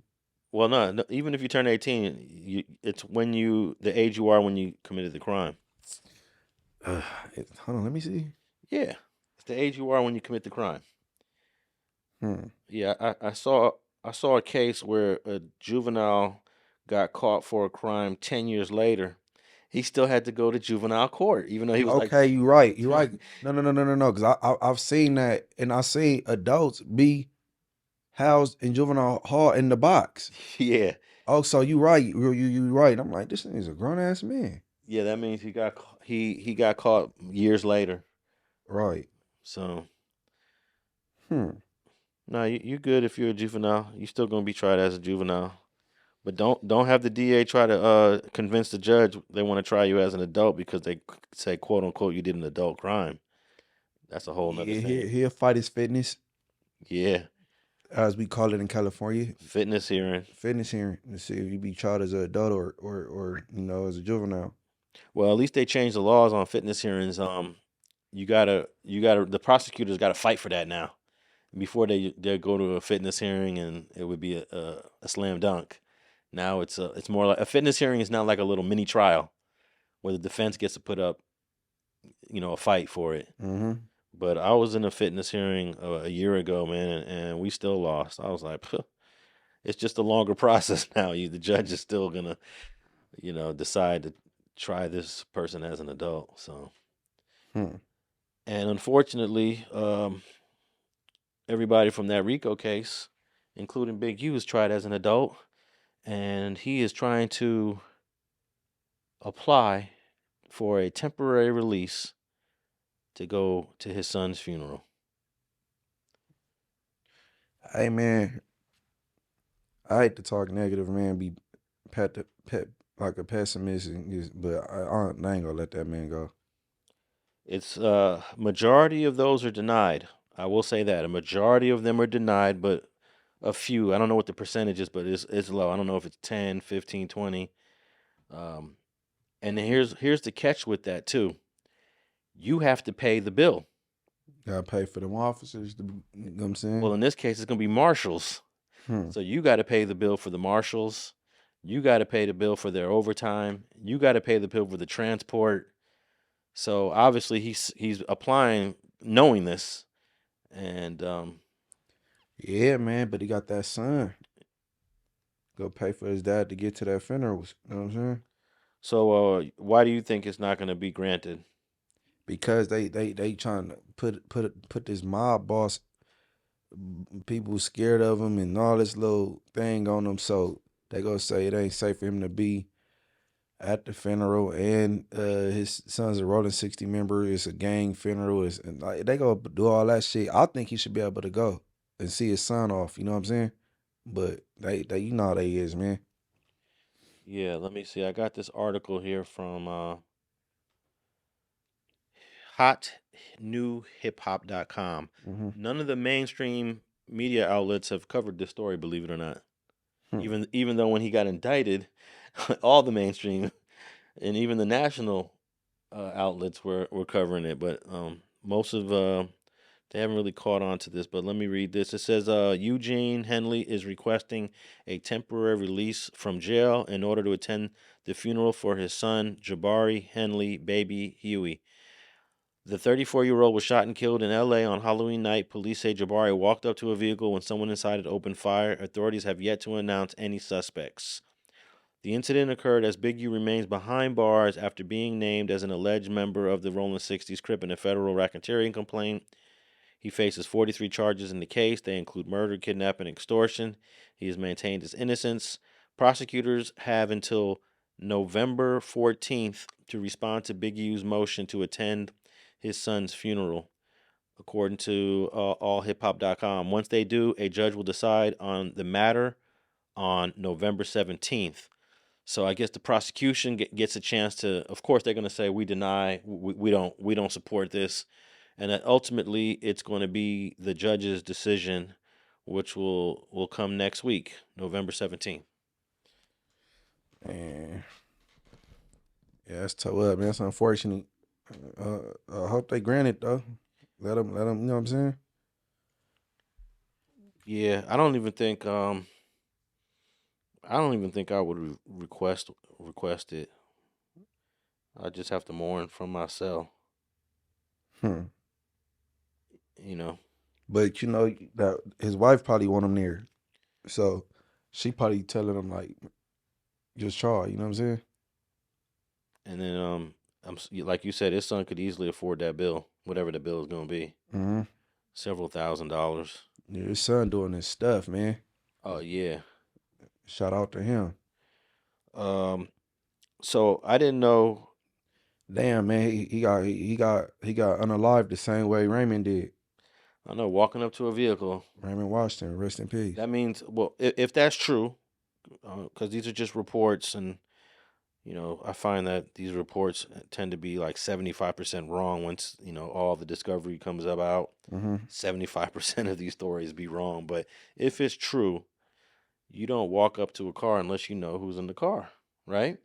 Well, no, even if you turn 18, it's when the age you are when you committed the crime. Hold on, let me see. Yeah, it's the age you are when you commit the crime. Hmm. Yeah, I saw a case where a juvenile got caught for a crime 10 years later. He still had to go to juvenile court, even though he was Okay, you're right. You're right. No. Because I've seen that, and I've seen adults be housed in juvenile hall in the box. Yeah. Oh, so you right. You right. I'm like, this thing is a grown ass man. Yeah, that means he got caught years later. Right. So. No, you're good if you're a juvenile. You're still gonna be tried as a juvenile. But don't have the DA try to convince the judge they want to try you as an adult because they say, quote unquote, you did an adult crime. That's a whole nother thing. He'll fight his fitness. Yeah. As we call it in California. Fitness hearing. Fitness hearing. To see if you be tried as an adult or as a juvenile. Well, at least they changed the laws on fitness hearings. You gotta the prosecutors gotta fight for that now. Before they go to a fitness hearing and it would be a slam dunk. Now it's more like a fitness hearing is now like a little mini trial where the defense gets to put up, a fight for it. Mm-hmm. But I was in a fitness hearing a year ago, man, and we still lost. I was like, it's just a longer process now. The judge is still gonna, decide to try this person as an adult. So, and unfortunately, everybody from that RICO case, including Big U, is tried as an adult. And he is trying to apply for a temporary release to go to his son's funeral. Hey, man, I hate to talk negative, man, be like a pessimist, but I ain't gonna let that man go. It's majority of those are denied. I will say that. A majority of them are denied, but a few, I don't know what the percentage is, but it's low. I don't know if it's 10, 15, 20. And here's the catch with that too. You have to pay the bill. Gotta pay for them officers, you know what I'm saying? Well, in this case, it's gonna be marshals. So you gotta pay the bill for the marshals. You gotta pay the bill for their overtime. You gotta pay the bill for the transport. So obviously he's applying knowing this. And yeah, man, but he got that son. Go pay for his dad to get to that funeral. You know what I'm saying? So why do you think it's not going to be granted? Because they trying to put this mob boss, people scared of him and all this little thing on him. So they gonna say it ain't safe for him to be at the funeral, and his son's a Rolling 60 member. It's a gang funeral. And like they go do all that shit. I think he should be able to go and see his son off. You know what I'm saying? But they you know how they is, man. Yeah, let me see. I got this article here from hotnewhiphop.com. None of the mainstream media outlets have covered this story, believe it or not. Even though when he got indicted, all the mainstream and even the national outlets were covering it, but most of they haven't really caught on to this. But let me read this. It says Eugene Henley is requesting a temporary release from jail in order to attend the funeral for his son Jabari Henley, baby Huey. The 34-year-old was shot and killed in L.A. on Halloween night. Police say Jabari walked up to a vehicle when someone inside had opened fire. Authorities have yet to announce any suspects. The incident occurred as Big U remains behind bars after being named as an alleged member of the Rolling 60s Crip in a federal racketeering complaint. He faces 43 charges in the case. They include murder, kidnapping, and extortion. He has maintained his innocence. Prosecutors have until November 14th to respond to Big U's motion to attend his son's funeral, according to allhiphop.com. Once they do, a judge will decide on the matter on November 17th. So I guess the prosecution gets a chance to, of course, they're going to say we deny, we don't support this, and that ultimately it's going to be the judge's decision, which will come next week, November 17th. Man, yeah, that's tough up, man. That's unfortunate. I hope they grant it though. Let them. You know what I'm saying? Yeah, I don't even think I would request it. I just have to mourn from myself. You know. But you know that his wife probably want him there, so she probably telling him like, just try. You know what I'm saying? And then like you said, his son could easily afford that bill, whatever the bill is going to be. Mm-hmm. Several $1,000s. Yeah, his son doing this stuff, man. Oh yeah. Shout out to him. So I didn't know. Damn, man, he got unalived the same way Raymond did. I know, walking up to a vehicle. Raymond Washington, rest in peace. That means, well, if that's true, because these are just reports, and you know, I find that these reports tend to be like 75% wrong once, you know, all the discovery comes about. 75% of these stories be wrong. But if it's true, you don't walk up to a car unless you know who's in the car, right?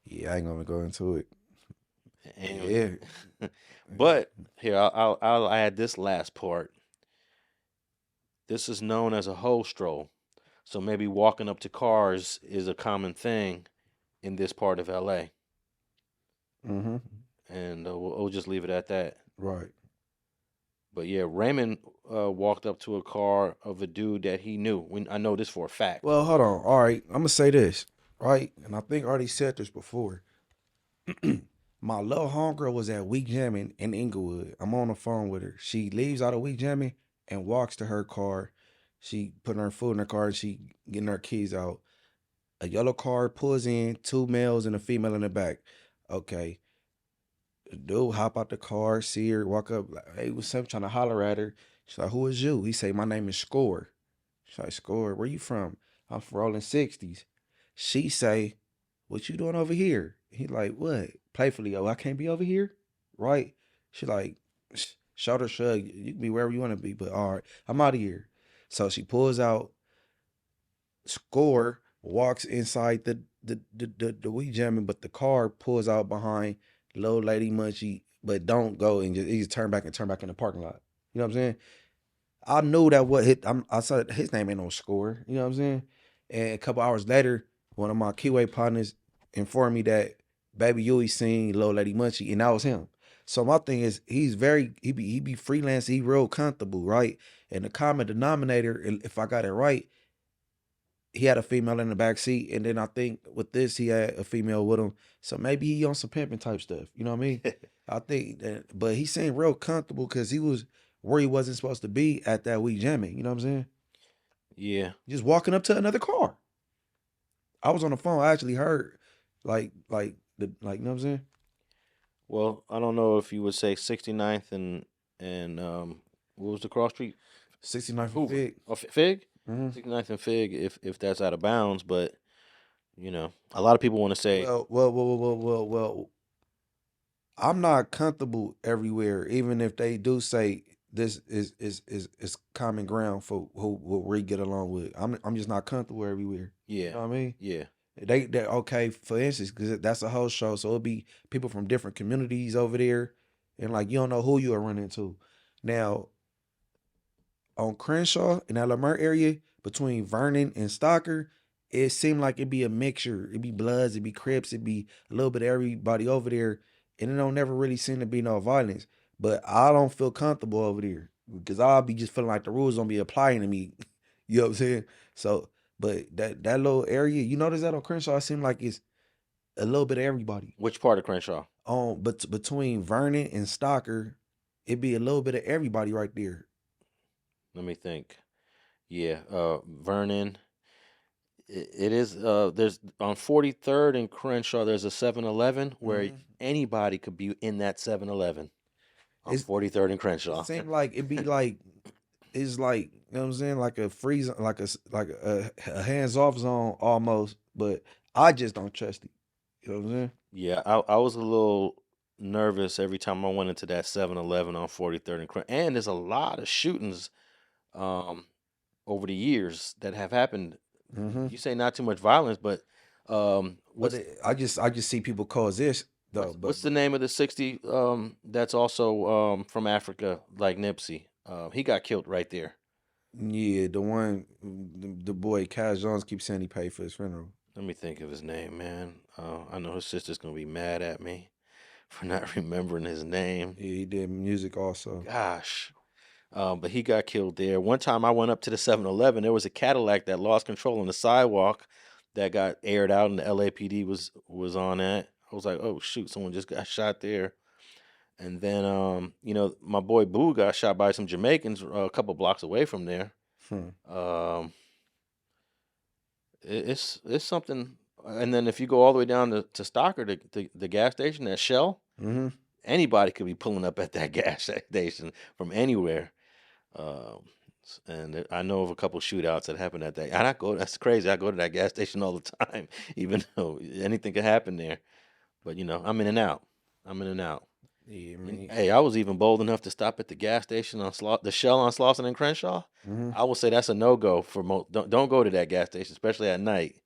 Yeah, I ain't gonna go into it. Anyway. Yeah. But here, I'll add this last part. This is known as a hoe stroll. So maybe walking up to cars is a common thing in this part of LA. And we'll just leave it at that. Right. But yeah, Raymond walked up to a car of a dude that he knew. I know this for a fact. Well, hold on. All right, I'm gonna say this, right? And I think I already said this before. My little homegirl was at Week Jamming in Inglewood. I'm on the phone with her. She leaves out of Week Jamming and walks to her car. She putting her food in her car and she getting her keys out. A yellow car pulls in, 2 males and a female in the back. Okay. The dude hop out the car, see her, walk up, like, hey, what's up? Trying to holler at her. She's like, who is you? He say, my name is Score. She's like, Score, where you from? I'm from Rolling 60s. She say, what you doing over here? He like, what? Playfully, oh, I can't be over here? Right? She like, shoulder shrug, you can be wherever you want to be, but all right, I'm out of here. So she pulls out, Score walks inside the weed jamming, but the car pulls out behind little lady Munchie, but don't go and just turn back in the parking lot. You know what I'm saying? I knew that what hit. I saw his name ain't no Score. You know what I'm saying? And a couple hours later, one of my keyway partners informed me that Baby Yui seen little lady Munchie, and that was him. So my thing is, he be freelance, he real comfortable, right? And the common denominator, if I got it right, he had a female in the back seat, and then I think with this, he had a female with him. So maybe he on some pimping type stuff. You know what I mean? I think that, but he seemed real comfortable because he was where he wasn't supposed to be at that week jamming. You know what I'm saying? Yeah. Just walking up to another car. I was on the phone. I actually heard, like, you know what I'm saying? Well, I don't know if you would say 69th and what was the cross street? 69th and Fig. Oh, Fig? 69th and Fig, if that's out of bounds, but you know, a lot of people want to say, well, I'm not comfortable everywhere, even if they do say this is common ground for who we get along with. I'm just not comfortable everywhere. Yeah. You know what I mean? Yeah. They okay, for instance, because that's a whole show, so it'll be people from different communities over there, and like you don't know who you are running into. Now, on Crenshaw in that Lamar area between Vernon and Stocker, it seemed like it'd be a mixture. It'd be Bloods, it'd be Crips, it'd be a little bit of everybody over there, and it don't never really seem to be no violence. But I don't feel comfortable over there because I'll be just feeling like the rules don't be applying to me. You know what I'm saying? So, but that little area, you notice that on Crenshaw, it seems like it's a little bit of everybody. Which part of Crenshaw? But between Vernon and Stocker, it'd be a little bit of everybody right there. Let me think. Yeah, Vernon. It is. There's on 43rd and Crenshaw. There's a 7-Eleven where anybody could be in that 7-Eleven on It's 43rd and Crenshaw. it seemed like it'd be like it's like you know what I'm saying, like a free zone, like a hands off zone almost. But I just don't trust it. You know what I'm saying? Yeah, I was a little nervous every time I went into that 7-Eleven on 43rd and Crenshaw. And there's a lot of shootings um, over the years that have happened. Mm-hmm. You say not too much violence, but But what's I just see people coexist though. But what's the name of the 60 that's also from Africa, like Nipsey? He got killed right there. yeah, the one the boy Cash Jones keeps saying he paid for his funeral. Let me think of his name, man. I know his sister's gonna be mad at me for not remembering his name. Yeah, he did music also. Gosh. But he got killed there. One time I went up to the 7-Eleven. There was a Cadillac that lost control on the sidewalk that got aired out, and the LAPD was on that. I was like, oh shoot, someone just got shot there. And then, my boy Boo got shot by some Jamaicans a couple blocks away from there. Um, it's something. And then if you go all the way down to Stocker, the gas station, that Shell, Mm-hmm. anybody could be pulling up at that gas station from anywhere. And I know of a couple shootouts that happened at that. And that's crazy. I go to that gas station all the time, even though anything could happen there. But I'm in and out. Yeah, And, man. hey, I was even bold enough to stop at the gas station on the Shell on Slauson and Crenshaw. Mm-hmm. I would say that's a no-go for most. Don't go to that gas station, especially at night.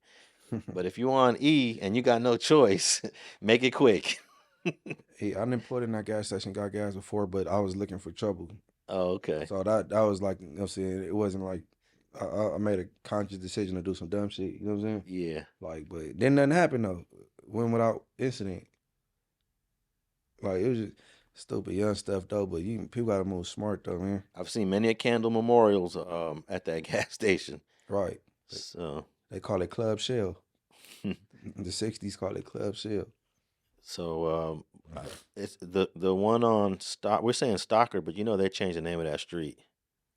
But if you're on E and you got no choice, make it quick. I didn't put in that gas station, got gas before, but I was looking for trouble. Oh, okay. So that was like, you know what I'm saying, it wasn't like I made a conscious decision to do some dumb shit, you know what I'm saying? Yeah. Like, but then nothing happened though. Went without incident. Like, it was just stupid young stuff though, but people gotta move smart though, man. I've seen many a candle memorials at that gas station. Right. So They call it Club Shell. The 60s called it Club Shell. So it's the one on Stock. We're saying Stocker, but they changed the name of that street.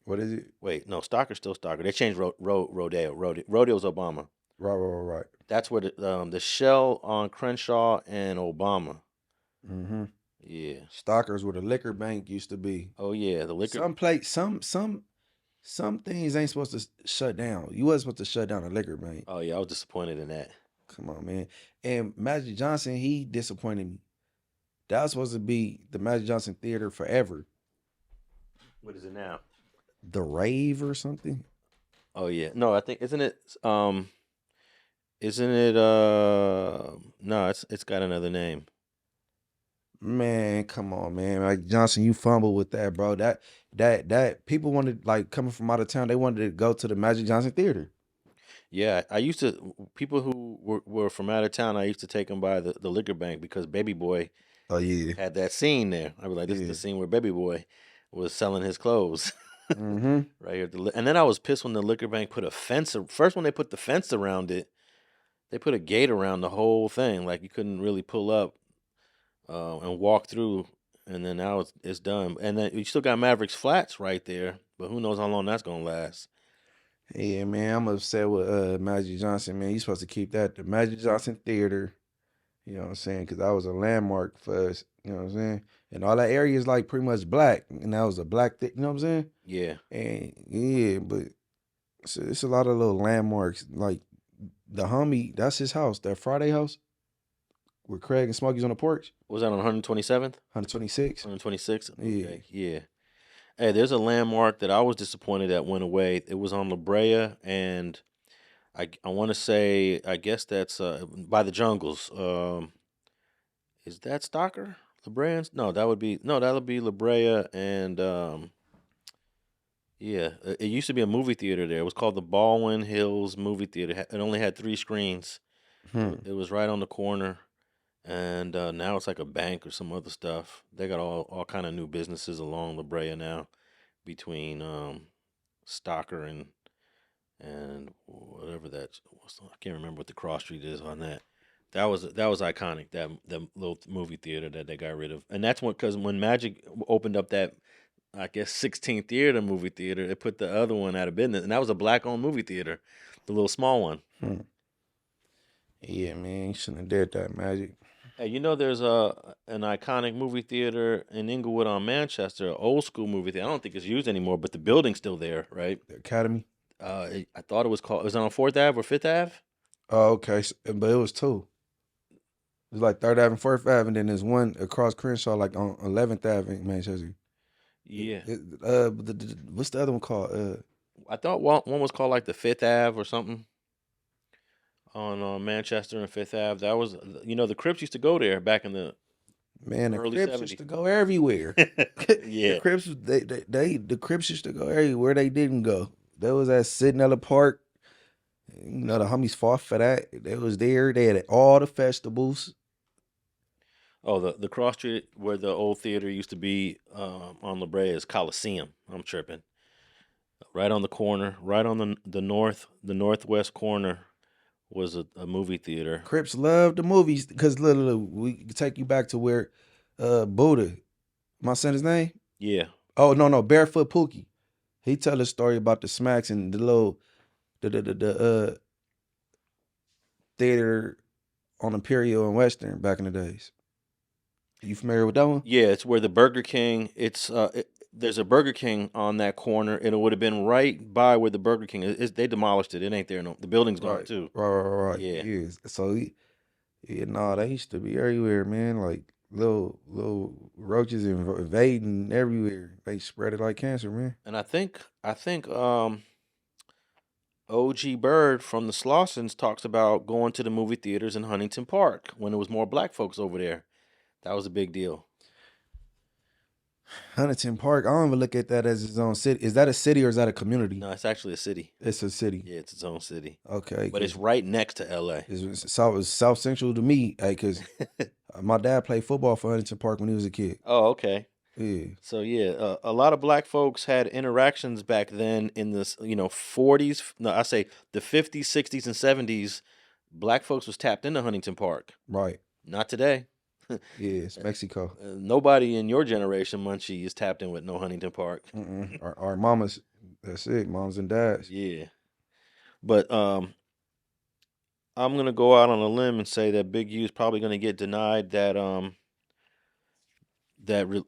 What is it? Wait, no, Stocker's still Stocker. They changed Rodeo. Rodeo's Obama. Right. That's where the Shell on Crenshaw and Obama. Mm-hmm. Yeah. Stockers where the liquor bank used to be. Oh yeah, the liquor. Some things ain't supposed to shut down. You wasn't supposed to shut down a liquor bank. Oh yeah, I was disappointed in that. Come on, man. And Magic Johnson, he disappointed me. That was supposed to be the Magic Johnson Theater forever. What is it now? The Rave or something? Oh yeah. No, I think isn't it no, it's got another name. Man, come on, man. Like Johnson, you fumbled with that, bro. That people wanted, like, coming from out of town, they wanted to go to the Magic Johnson Theater. Yeah, I used to, people who were from out of town, I used to take them by the liquor bank because Baby Boy Oh yeah. had that scene there. I was like, this is Yeah. the scene where Baby Boy was selling his clothes Mm-hmm. right here. And then I was pissed when the liquor bank put a fence. First, when they put the fence around it, they put a gate around the whole thing. Like you couldn't really pull up and walk through. And then now it's done. And then you still got Mavericks Flats right there, but who knows how long that's gonna last. Yeah, man, I'm upset with Magic Johnson, man. You supposed to keep that the Magic Johnson Theater. You know what I'm saying? Because that was a landmark for us. You know what I'm saying? And all that area is like pretty much black, and that was a black thing. You know what I'm saying? Yeah. And yeah, but it's a lot of little landmarks. Like the homie, that's his house, that Friday house, where Craig and Smokey's on the porch, Was that on 127th? 126. 126? Yeah. Okay. Yeah. Hey, there's a landmark that I was disappointed that went away. It was on La Brea, and I want to say, I guess that's by the jungles. Is that Stocker? La Brea? No, that'll be La Brea, and yeah, it used to be a movie theater there. It was called the Baldwin Hills Movie Theater. It only had 3 screens. It was right on the corner, and now it's like a bank or some other stuff. They got all kind of new businesses along La Brea now, between Stocker and whatever that was. I can't remember what the cross street is on that. That was iconic. That little movie theater that they got rid of, and that's because when Magic opened up that I guess 16th Theater movie theater. They put the other one out of business, and that was a black-owned movie theater, the little small one. Yeah, man, you shouldn't have did that, Magic. Hey, you know there's an iconic movie theater in Inglewood on Manchester, an old school movie theater. I don't think it's used anymore, but the building's still there, right? The Academy. I thought it was called. Was it on 4th Ave or 5th Ave? Oh, okay, but it was two. It was like 3rd Ave and 4th Ave, and then there's one across Crenshaw, like on 11th Ave in Manchester. Yeah. What's the other one called? I thought one was called like the 5th Ave or something on Manchester and 5th Ave. That was, the Crips used to go there back in the Man, the early Crips 70s. used to go everywhere. Yeah. The Crips, the Crips used to go everywhere they didn't go. They was at Sidnella Park. You know, the homies fought for that. They was there. They had all the festivals. Oh, the cross street where the old theater used to be on La Brea is Coliseum. I'm tripping. Right on the corner, right on the northwest corner was a movie theater. Crips love the movies because literally we can take you back to where Buddha, my son, his name? Yeah. Oh no, Barefoot Pookie. He tell a story about the smacks and the little the theater on Imperial and Western back in the days. You familiar with that one? Yeah, it's where the Burger King. There's a Burger King on that corner, and it would have been right by where the Burger King is. They demolished it. It ain't there no. The building's gone too. Right. Yeah. Yeah. So they used to be everywhere, man. Like little roaches invading everywhere. They spread it like cancer, man. And I think OG Bird from the Slossons talks about going to the movie theaters in Huntington Park when there was more black folks over there. That was a big deal. Huntington Park, I don't even look at that as its own city. Is that a city or is that a community? No, it's actually a city. It's a city. Yeah, it's its own city. Okay. But it's right next to LA. It's South Central to me, because my dad played football for Huntington Park when he was a kid. Oh, okay. Yeah. So yeah, a lot of black folks had interactions back then in the 40s. No, I say the 50s, 60s, and 70s. Black folks was tapped into Huntington Park. Right. Not today. Yeah, it's Mexico. Nobody in your generation, Munchie, is tapped in with no Huntington Park. Our mamas, that's it, moms and dads. Yeah. But I'm gonna go out on a limb and say that Big U is probably gonna get denied that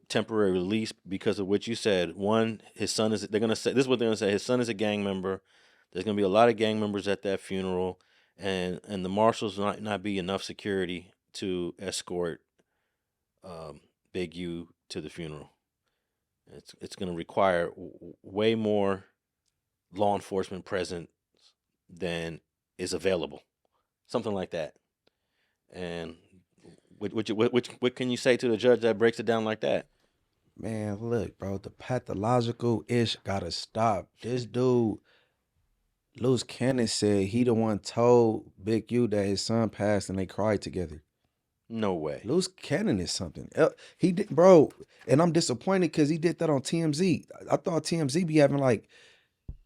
temporary release because of what you said. One, his son is. They're gonna say this is what they're gonna say. His son is a gang member. There's gonna be a lot of gang members at that funeral, and the marshals might not be enough security to escort Big U to the funeral. It's going to require way more law enforcement presence than is available, something like that. And what can you say to the judge that breaks it down like that? Man, look, bro, the pathological ish gotta stop. This dude, Loose Cannon, said he the one told Big U that his son passed and they cried together. No way. Loose Cannon is something. He did, bro, and I'm disappointed because he did that on TMZ. I thought TMZ be having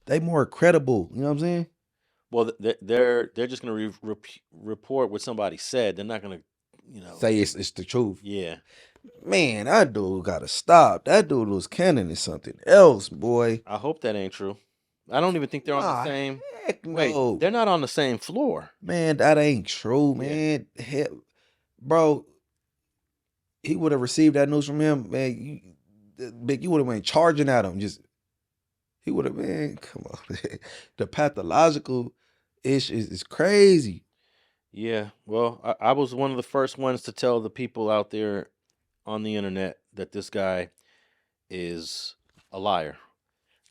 they more credible. You know what I'm saying? Well, they're just gonna report what somebody said. They're not gonna, say it's the truth. Yeah. Man, that dude gotta stop. That dude Loose Cannon is something else, boy. I hope that ain't true. I don't even think they're on the same. Heck no. Wait, they're not on the same floor. Man, that ain't true, man. Hell, bro, he would have received that news from him, man. You would have went charging at him. He would have, man, come on. The pathological ish is crazy. Yeah, well, I was one of the first ones to tell the people out there on the internet that this guy is a liar.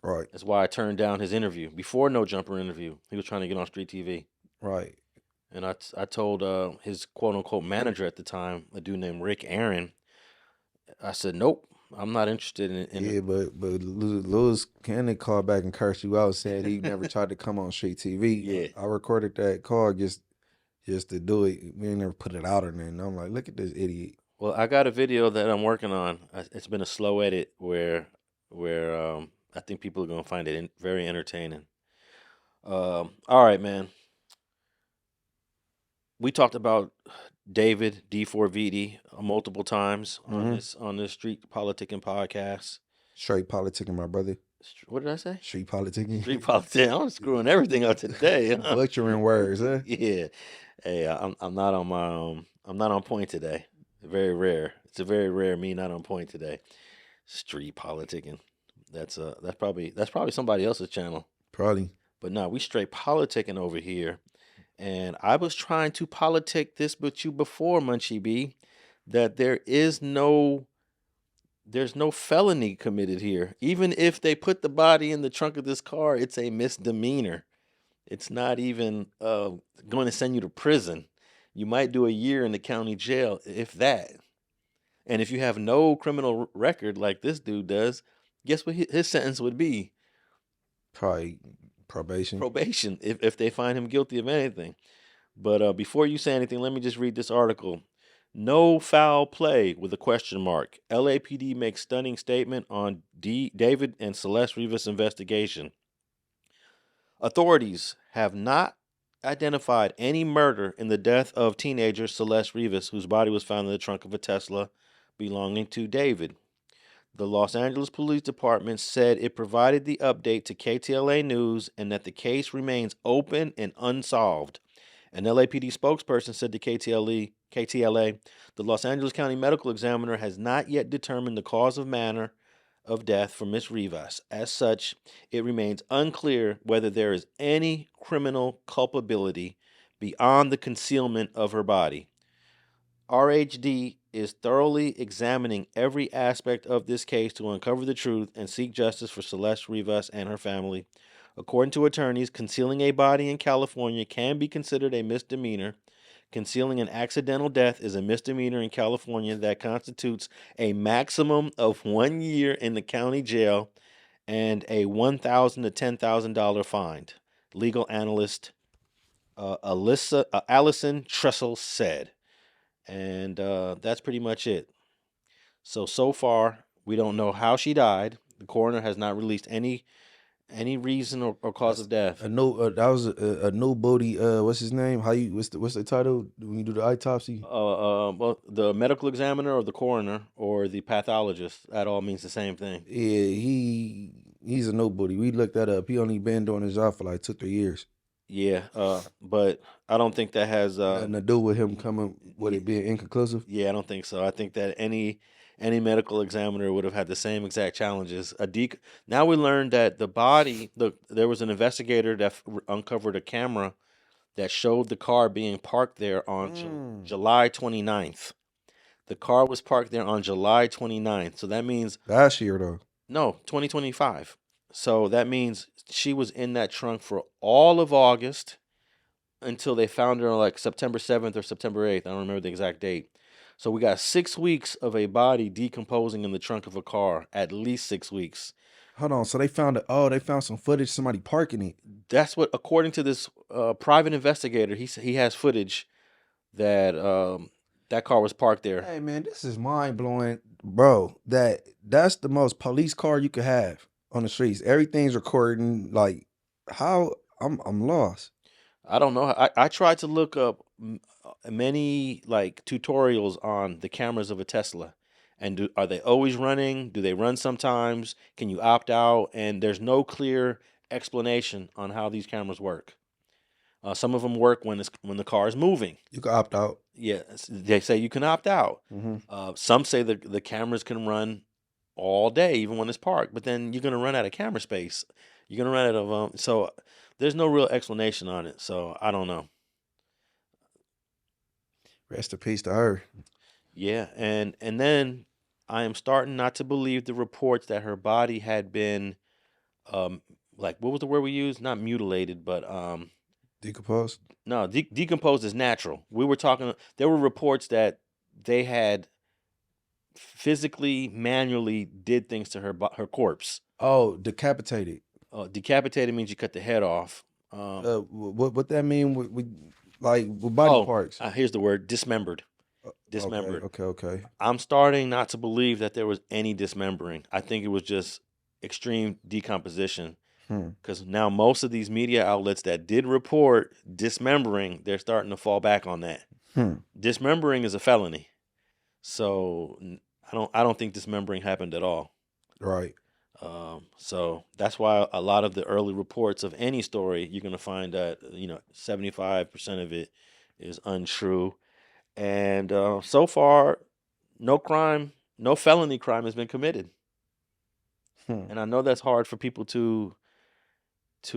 Right. That's why I turned down his interview before No Jumper interview. He was trying to get on StreetTV. Right. And I told his quote unquote manager at the time, a dude named Rick Aaron, I said, nope, I'm not interested in Yeah, but Loose Cannon called back and cursed you out, said he never tried to come on StreetTV. Yeah. I recorded that call just to do it. We ain't never put it out or nothing. I'm like, look at this idiot. Well, I got a video that I'm working on. It's been a slow edit where I think people are gonna find it very entertaining. All right, man. We talked about David D4VD multiple times on this Street Politicking podcast. Straight politicking, my brother. What did I say? Street politicking. Street politics. I'm screwing everything up today. Butchering words, huh? Yeah. Hey, I'm not on my I'm not on point today. Very rare. It's a very rare me not on point today. Street politicking. That's probably somebody else's channel. Probably. But no, we straight politicking over here. And I was trying to politic this with you before, Munchie B, that there's no felony committed here. Even if they put the body in the trunk of this car, it's a misdemeanor. It's not even going to send you to prison. You might do a year in the county jail, if that. And if you have no criminal record like this dude does, guess what his sentence would be? Probably probation. Probation, if they find him guilty of anything. But before you say anything, let me just read this article. No foul play with a question mark. LAPD makes stunning statement on David and Celeste Rivas investigation. Authorities have not identified any murder in the death of teenager Celeste Rivas, whose body was found in the trunk of a Tesla belonging to David. The Los Angeles Police Department said it provided the update to KTLA News and that the case remains open and unsolved. An LAPD spokesperson said to KTLA, the Los Angeles County Medical Examiner has not yet determined the cause of manner of death for Ms. Rivas. As such, it remains unclear whether there is any criminal culpability beyond the concealment of her body. RHD is thoroughly examining every aspect of this case to uncover the truth and seek justice for Celeste Rivas and her family. According to attorneys, concealing a body in California can be considered a misdemeanor. Concealing an accidental death is a misdemeanor in California that constitutes a maximum of 1 year in the county jail and a $1,000 to $10,000 fine. Legal analyst Allison Tressel said. And that's pretty much it. So far, we don't know how she died. The coroner has not released any reason or cause of death. That was a no body. What's his name? What's the title when you do the autopsy? Well, the medical examiner or the coroner or the pathologist. That all means the same thing. Yeah, he's a nobody. We looked that up. He only been doing his job for like 2-3 years. Yeah, but I don't think that has nothing to do with him coming with it being inconclusive. Yeah, I don't think so. I think that any medical examiner would have had the same exact challenges. Now we learned that the body. There was an investigator that uncovered a camera that showed the car being parked there on July 29th. The car was parked there on July 29th. So that means last year though. No, 2025. So that means she was in that trunk for all of August until they found her on like September 7th or September 8th. I don't remember the exact date. So we got 6 weeks of a body decomposing in the trunk of a car, at least 6 weeks. Hold on. So they found some footage, somebody parking it. That's what, according to this private investigator, he has footage that that car was parked there. Hey man, this is mind blowing, bro. That's the most police car you could have on the streets. Everything's recording. Like, how? I'm lost. I don't know. I tried to look up many like tutorials on the cameras of a Tesla, and are they always running? Do they run sometimes? Can you opt out? And there's no clear explanation on how these cameras work. Some of them work when the car is moving. You can opt out. Yeah, they say you can opt out. Mm-hmm. Some say that the cameras can run all day, even when it's parked. But then you're gonna run out of camera space. You're gonna run out of so there's no real explanation on it. So I don't know. Rest in peace to her. Yeah, and then I am starting not to believe the reports that her body had been, like, what was the word we used? Not mutilated, but decomposed. No, decomposed is natural. There were reports that they had physically, manually did things to her corpse. Oh, decapitated. Decapitated means you cut the head off. What that mean with body parts? Here's the word: dismembered. Dismembered. Okay. I'm starting not to believe that there was any dismembering. I think it was just extreme decomposition. Because now most of these media outlets that did report dismembering, they're starting to fall back on that. Dismembering is a felony, so I don't think dismembering happened at all. Right. So that's why a lot of the early reports of any story, you're going to find that, 75% of it is untrue. And so far, no crime, no felony crime has been committed. And I know that's hard for people to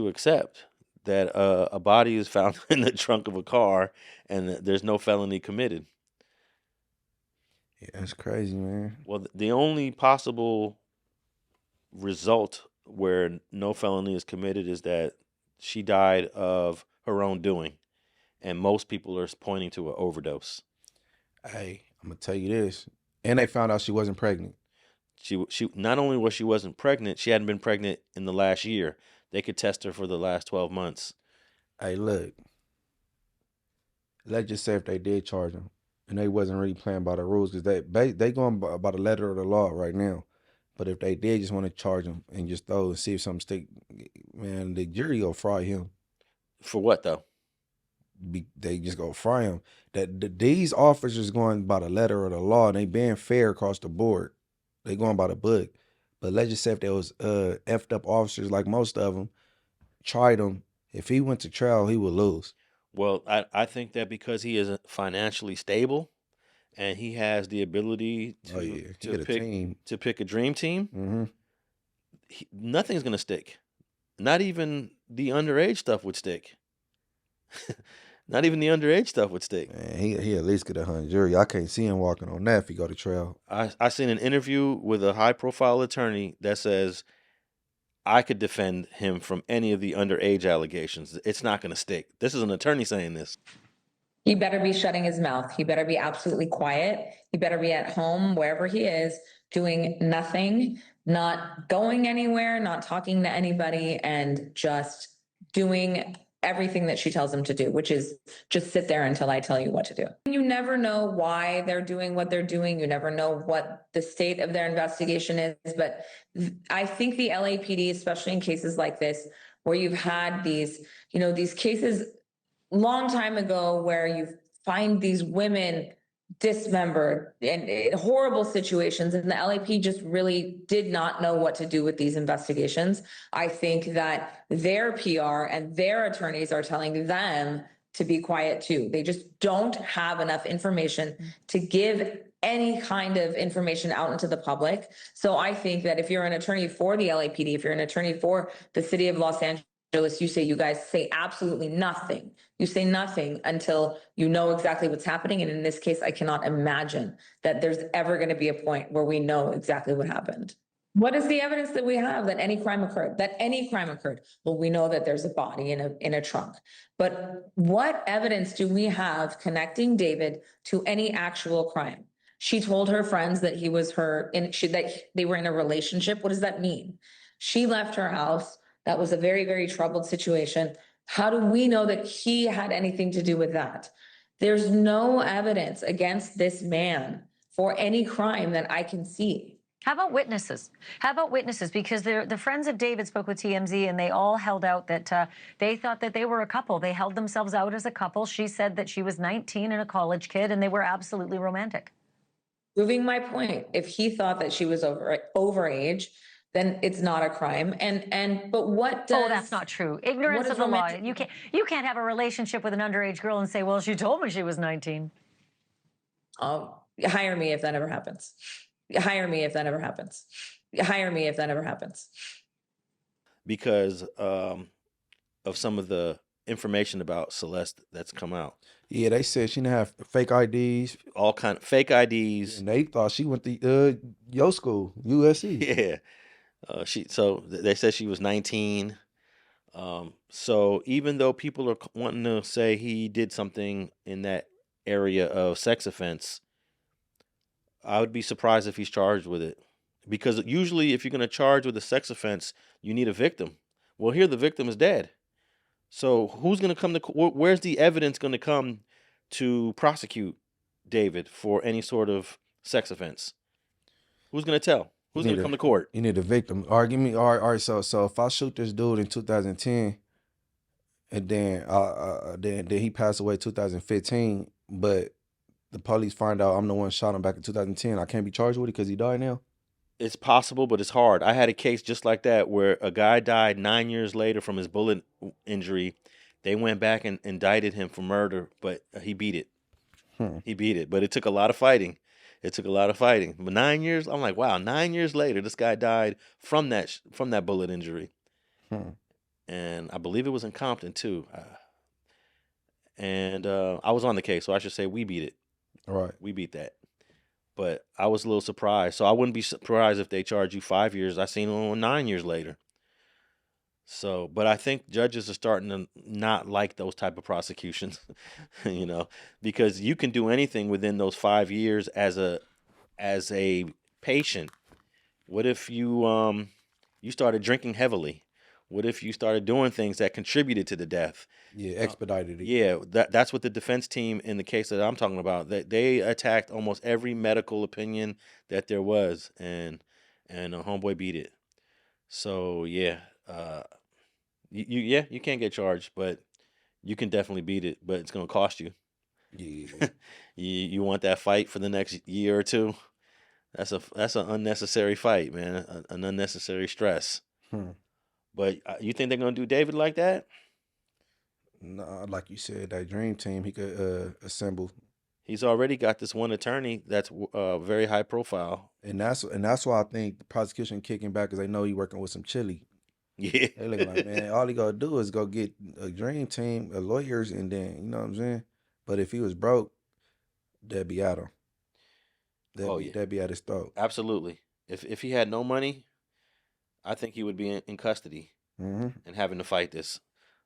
accept, that a body is found in the trunk of a car and that there's no felony committed. Yeah, that's crazy, man. Well, the only possible result where no felony is committed is that she died of her own doing, and most people are pointing to an overdose. Hey, I'm gonna tell you this, and they found out she wasn't pregnant. She not only was she wasn't pregnant, she hadn't been pregnant in the last year. They could test her for the last 12 months. Hey, look, let's just say if they did charge him, and they wasn't really playing by the rules, because they going by the letter of the law right now. But if they did just want to charge him and just throw and see if something stick, man, the jury will fry him. For what though? They just go fry him. These officers going by the letter of the law, and they being fair across the board. They going by the book. But let's just say if there was effed up officers, like most of them, tried him, if he went to trial, he would lose. Well, I think that because he is financially stable and he has the ability to pick a dream team, nothing's going to stick. Not even the underage stuff would stick. Not even the underage stuff would stick. Man, he at least get a hung jury. I can't see him walking on that if he go to trial. I seen an interview with a high profile attorney that says I could defend him from any of the underage allegations. It's not going to stick. This is an attorney saying this. He better be shutting his mouth. He better be absolutely quiet. He better be at home, wherever he is, doing nothing, not going anywhere, not talking to anybody, and just doing everything that she tells him to do, which is just sit there until I tell you what to do. You never know why they're doing what they're doing. You never know what the state of their investigation is. But I think the LAPD, especially in cases like this, where you've had these, these cases long time ago where you find these women dismembered in horrible situations, and the LAP just really did not know what to do with these investigations. I think that their PR and their attorneys are telling them to be quiet too. They just don't have enough information to give any kind of information out into the public. So I think that if you're an attorney for the LAPD, if you're an attorney for the city of Los Angeles, you guys say absolutely nothing. You say nothing until you know exactly what's happening. And in this case, I cannot imagine that there's ever going to be a point where we know exactly what happened. What is the evidence that we have that any crime occurred? Well, we know that there's a body in a trunk. But what evidence do we have connecting David to any actual crime? She told her friends that he was that they were in a relationship. What does that mean? She left her house. That was a very, very troubled situation. How do we know that he had anything to do with that? There's no evidence against this man for any crime that I can see. How about witnesses? Because the friends of David spoke with TMZ, and they all held out that they thought that they were a couple. They held themselves out as a couple. She said that she was 19 and a college kid, and they were absolutely romantic. Proving my point, if he thought that she was overage, then it's not a crime. But what does... Oh, that's not true. Ignorance of the law. You can't have a relationship with an underage girl and say, well, she told me she was 19. Hire me if that ever happens. Because of some of the information about Celeste that's come out. Yeah, they said she didn't have fake IDs. All kind of fake IDs. And they thought she went to your school, USC. Yeah. So they said she was 19. So even though people are wanting to say he did something in that area of sex offense, I would be surprised if he's charged with it. Because usually if you're going to charge with a sex offense, you need a victim. Well, here the victim is dead. So who's going to come to court? Where's the evidence going to come to prosecute David for any sort of sex offense? Who's going to tell? Who's going to come to court? You need a victim. All right, give me. All right. So if I shoot this dude in 2010, and then he passed away 2015, but the police find out I'm the one shot him back in 2010, I can't be charged with it because he died now. It's possible, but it's hard. I had a case just like that where a guy died 9 years later from his bullet injury. They went back and indicted him for murder, but he beat it. He beat it, but it took a lot of fighting. It took a lot of fighting. But 9 years, I'm like, wow, 9 years later, this guy died from that bullet injury, and I believe it was in Compton too. And I was on the case, so I should say we beat it. Right. We beat that. But I was a little surprised. So I wouldn't be surprised if they charge you 5 years. I seen one 9 years later. So, but I think judges are starting to not like those type of prosecutions, because you can do anything within those 5 years as a patient. What if you started drinking heavily? What if you started doing things that contributed to the death? Yeah, expedited it. Yeah, that's what the defense team in the case that I'm talking about. That they attacked almost every medical opinion that there was, and homeboy beat it. So yeah, you can't get charged, but you can definitely beat it. But it's gonna cost you. Yeah. You want that fight for the next year or two? That's an unnecessary fight, man. An unnecessary stress. But you think they're gonna do David like that? Nah, like you said, that dream team he could assemble. He's already got this one attorney that's very high profile, and that's why I think the prosecution kicking back because they know he working with some chili. Yeah, they look like, man, all he gotta do is go get a dream team of lawyers, and then you know what I'm saying. But if he was broke, that'd be at him. That'd be at his throat. Absolutely. If he had no money, I think he would be in custody and having to fight this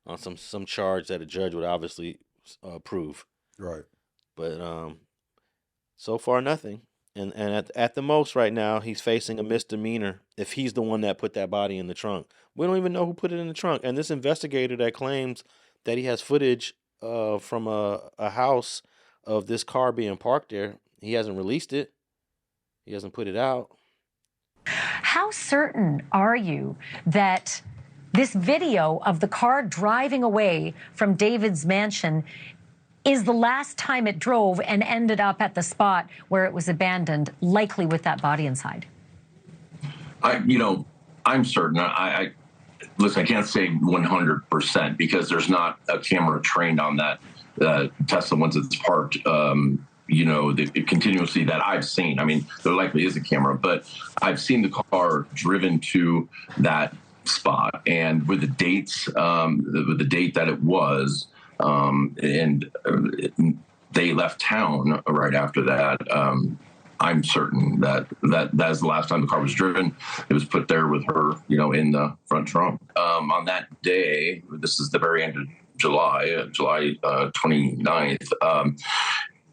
on some charge that a judge would obviously prove. Right. But so far nothing. And at the most right now, he's facing a misdemeanor if he's the one that put that body in the trunk. We don't even know who put it in the trunk. And this investigator that claims that he has footage from a house of this car being parked there, he hasn't released it. He hasn't put it out. How certain are you that this video of the car driving away from David's mansion is the last time it drove and ended up at the spot where it was abandoned, likely with that body inside? I'm certain. Listen, I can't say 100% because there's not a camera trained on that Tesla once it's parked. Continuously that I've seen. I mean, there likely is a camera, but I've seen the car driven to that spot, and with the dates, with the date that it was, and they left town right after that. I'm certain that is the last time the car was driven. It was put there with her, in the front trunk. On that day, this is the very end of July 29th.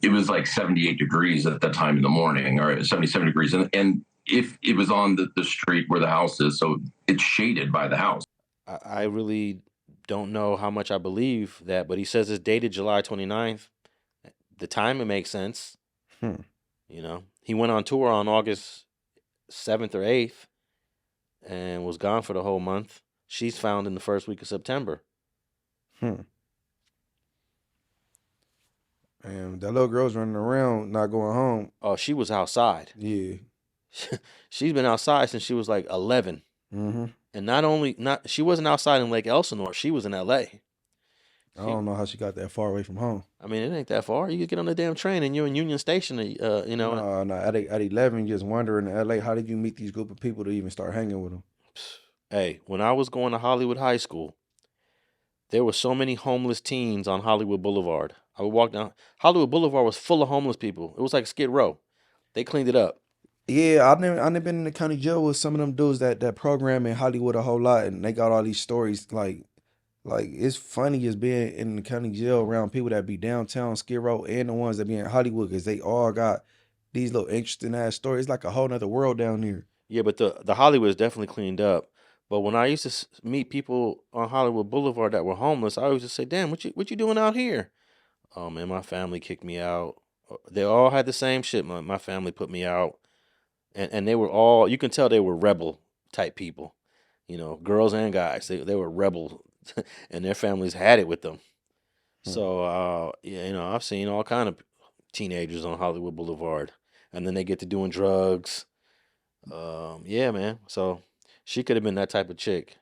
It was like 78 degrees at that time in the morning, or 77 degrees. And if it was on the street where the house is, so it's shaded by the house. I really don't know how much I believe that, but he says it's dated July 29th. The time, it makes sense. He went on tour on August 7th or 8th and was gone for the whole month. She's found in the first week of September. And that little girl's running around, not going home. Oh, she was outside. Yeah. She's been outside since she was like 11. And she wasn't outside in Lake Elsinore. She was in L.A. I don't know how she got that far away from home. I mean, it ain't that far. You could get on the damn train and you're in Union Station, No. At 11, just wandering to L.A., how did you meet these group of people to even start hanging with them? Hey, when I was going to Hollywood High School, there were so many homeless teens on Hollywood Boulevard. I would walk down. Hollywood Boulevard was full of homeless people. It was like Skid Row. They cleaned it up. Yeah, I never been in the county jail with some of them dudes that program in Hollywood a whole lot, and they got all these stories. Like it's funny just being in the county jail around people that be downtown Skid Row and the ones that be in Hollywood, because they all got these little interesting ass stories. It's like a whole nother world down there. Yeah, but the Hollywood is definitely cleaned up. But when I used to meet people on Hollywood Boulevard that were homeless, I always just say, "Damn, what you doing out here?" Oh man, my family kicked me out. They all had the same shit. My family put me out, and they were all, you can tell they were rebel type people, girls and guys. They were rebel, and their families had it with them. So I've seen all kind of teenagers on Hollywood Boulevard, and then they get to doing drugs, Yeah, man. So she could have been that type of chick.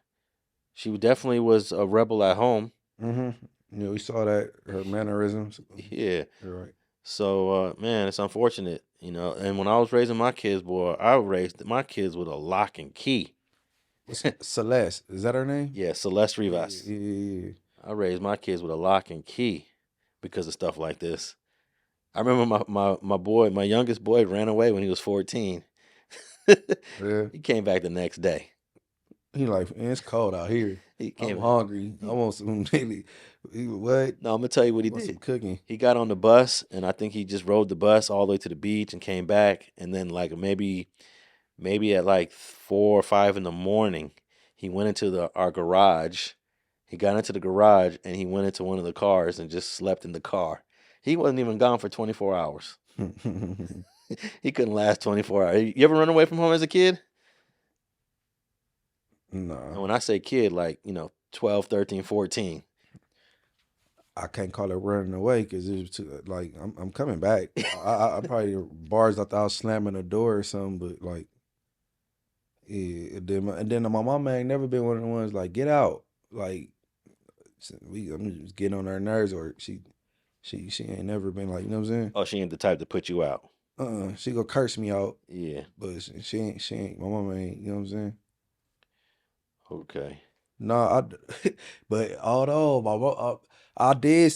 She definitely was a rebel at home. Yeah, we saw that her mannerisms. Yeah. You're right. So, man, it's unfortunate, you know. And when I was raising my kids, boy, I raised my kids with a lock and key. Celeste, is that her name? Yeah, Celeste Rivas. Yeah. I raised my kids with a lock and key because of stuff like this. I remember my youngest boy ran away when he was 14. Yeah. He came back the next day. He like, man, it's cold out here. He I'm came. hungry. I want some daily. What? No, I'm gonna tell you what he Want some did. cooking. He got on the bus, and I think he just rode the bus all the way to the beach and came back. And then, like maybe at like 4 or 5 in the morning, he went into our garage. He got into the garage and he went into one of the cars and just slept in the car. He wasn't even gone for 24 hours. He couldn't last 24 hours. You ever run away from home as a kid? No. And when I say kid, like, 12, 13, 14. I can't call it running away because it was too, like, I'm coming back. I probably bars out the house slamming the door or something, but like, yeah. And then my mama ain't never been one of the ones like, get out. Like, I'm just getting on her nerves, or she ain't never been like, you know what I'm saying? Oh, she ain't the type to put you out. She gonna curse me out. Yeah. But she ain't, my mama ain't, you know what I'm saying? Okay. No, but although I did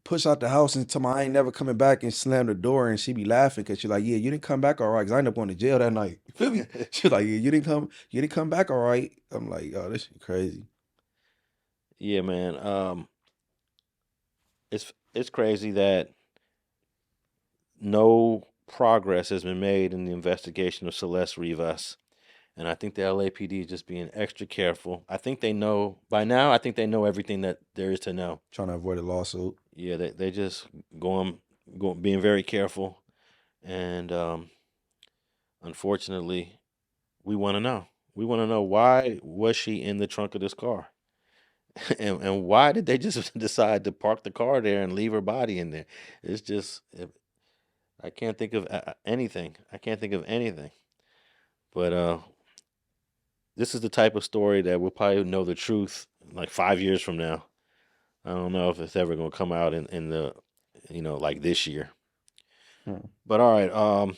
push out the house and tell my I ain't never coming back and slam the door, and she be laughing because she's like, yeah, you didn't come back all right, because I ended up going to jail that night. You feel me? She's like, yeah, you didn't come back all right. I'm like, oh, this shit crazy. Yeah, man. It's crazy that no progress has been made in the investigation of Celeste Rivas. And I think the LAPD is just being extra careful. I think they know by now. I think they know everything that there is to know. Trying to avoid a lawsuit. Yeah, they just going being very careful, and unfortunately, we want to know. We want to know, why was she in the trunk of this car, and why did they just decide to park the car there and leave her body in there? It's just I can't think of anything. I can't think of anything. But this is the type of story that we'll probably know the truth like 5 years from now. I don't know if it's ever going to come out in the, like this year. But all right.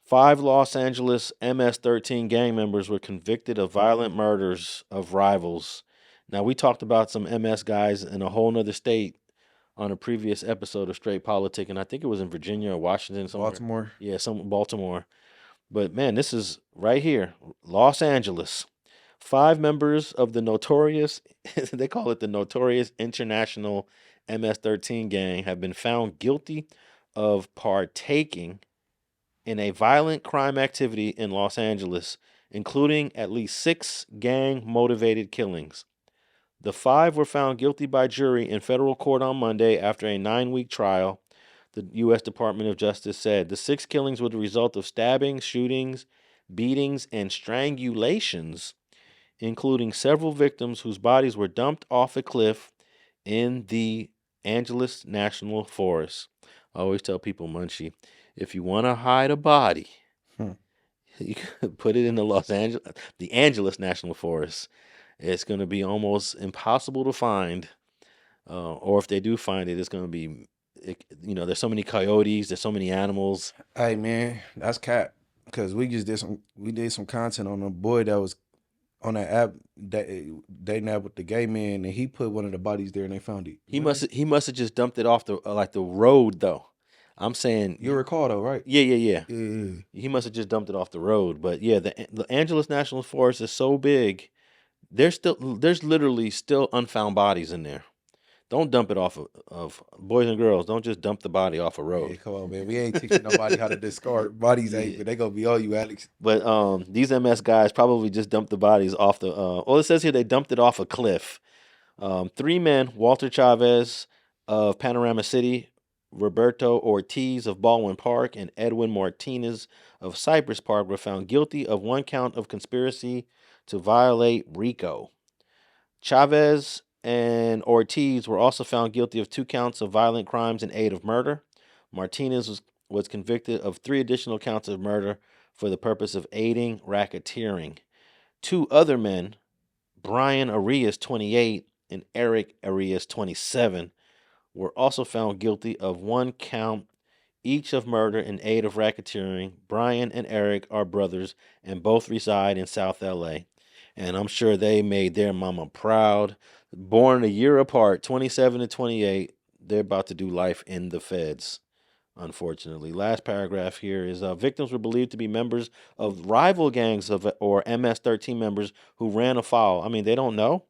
5 Los Angeles MS-13 gang members were convicted of violent murders of rivals. Now, we talked about some MS guys in a whole nother state on a previous episode of Straight Politicking. I think it was in Virginia or Washington. Somewhere. Baltimore. Yeah, Baltimore. But man, this is right here, Los Angeles. 5 members of the notorious, they call it the Notorious International MS-13 gang, have been found guilty of partaking in a violent crime activity in Los Angeles, including at least 6 gang-motivated killings. The 5 were found guilty by jury in federal court on Monday after a 9-week trial. The U.S. Department of Justice said the 6 killings were the result of stabbings, shootings, beatings, and strangulations, including several victims whose bodies were dumped off a cliff in the Angeles National Forest. I always tell people, Munchie, if you want to hide a body, you can put it in the Angeles National Forest. It's going to be almost impossible to find, or if they do find it, it's going to be, there's so many coyotes, there's so many animals. Hey man, that's cap. Because we did some content on a boy that was on that app dating app with the gay man, and he put one of the bodies there and they found it. He must have just dumped it off the the road though. I'm saying you recall though, right? Yeah. He must have just dumped it off the road. But yeah, the Angeles National Forest is so big. There's literally still unfound bodies in there. Don't dump it off of boys and girls. Don't just dump the body off a road. Yeah, come on, man. We ain't teaching nobody how to discard bodies, but they gonna be on you, Alex. But these MS guys probably just dumped the bodies off the. It says here they dumped it off a cliff. 3 men: Walter Chavez of Panorama City, Roberto Ortiz of Baldwin Park, and Edwin Martinez of Cypress Park, were found guilty of 1 count of conspiracy to violate RICO. Chavez and Ortiz were also found guilty of 2 counts of violent crimes in aid of murder. Martinez was convicted of 3 additional counts of murder, for the purpose of aiding racketeering. 2 other men, Brian Arias, 28, and Eric Arias, 27, were also found guilty of 1 count each of murder and aid of racketeering. Brian and Eric are brothers and both reside in South LA. And I'm sure they made their mama proud. Born a year apart, 27 and 28, they're about to do life in the feds, unfortunately. Last paragraph here is victims were believed to be members of rival gangs or MS-13 members who ran afoul. I mean, they don't know.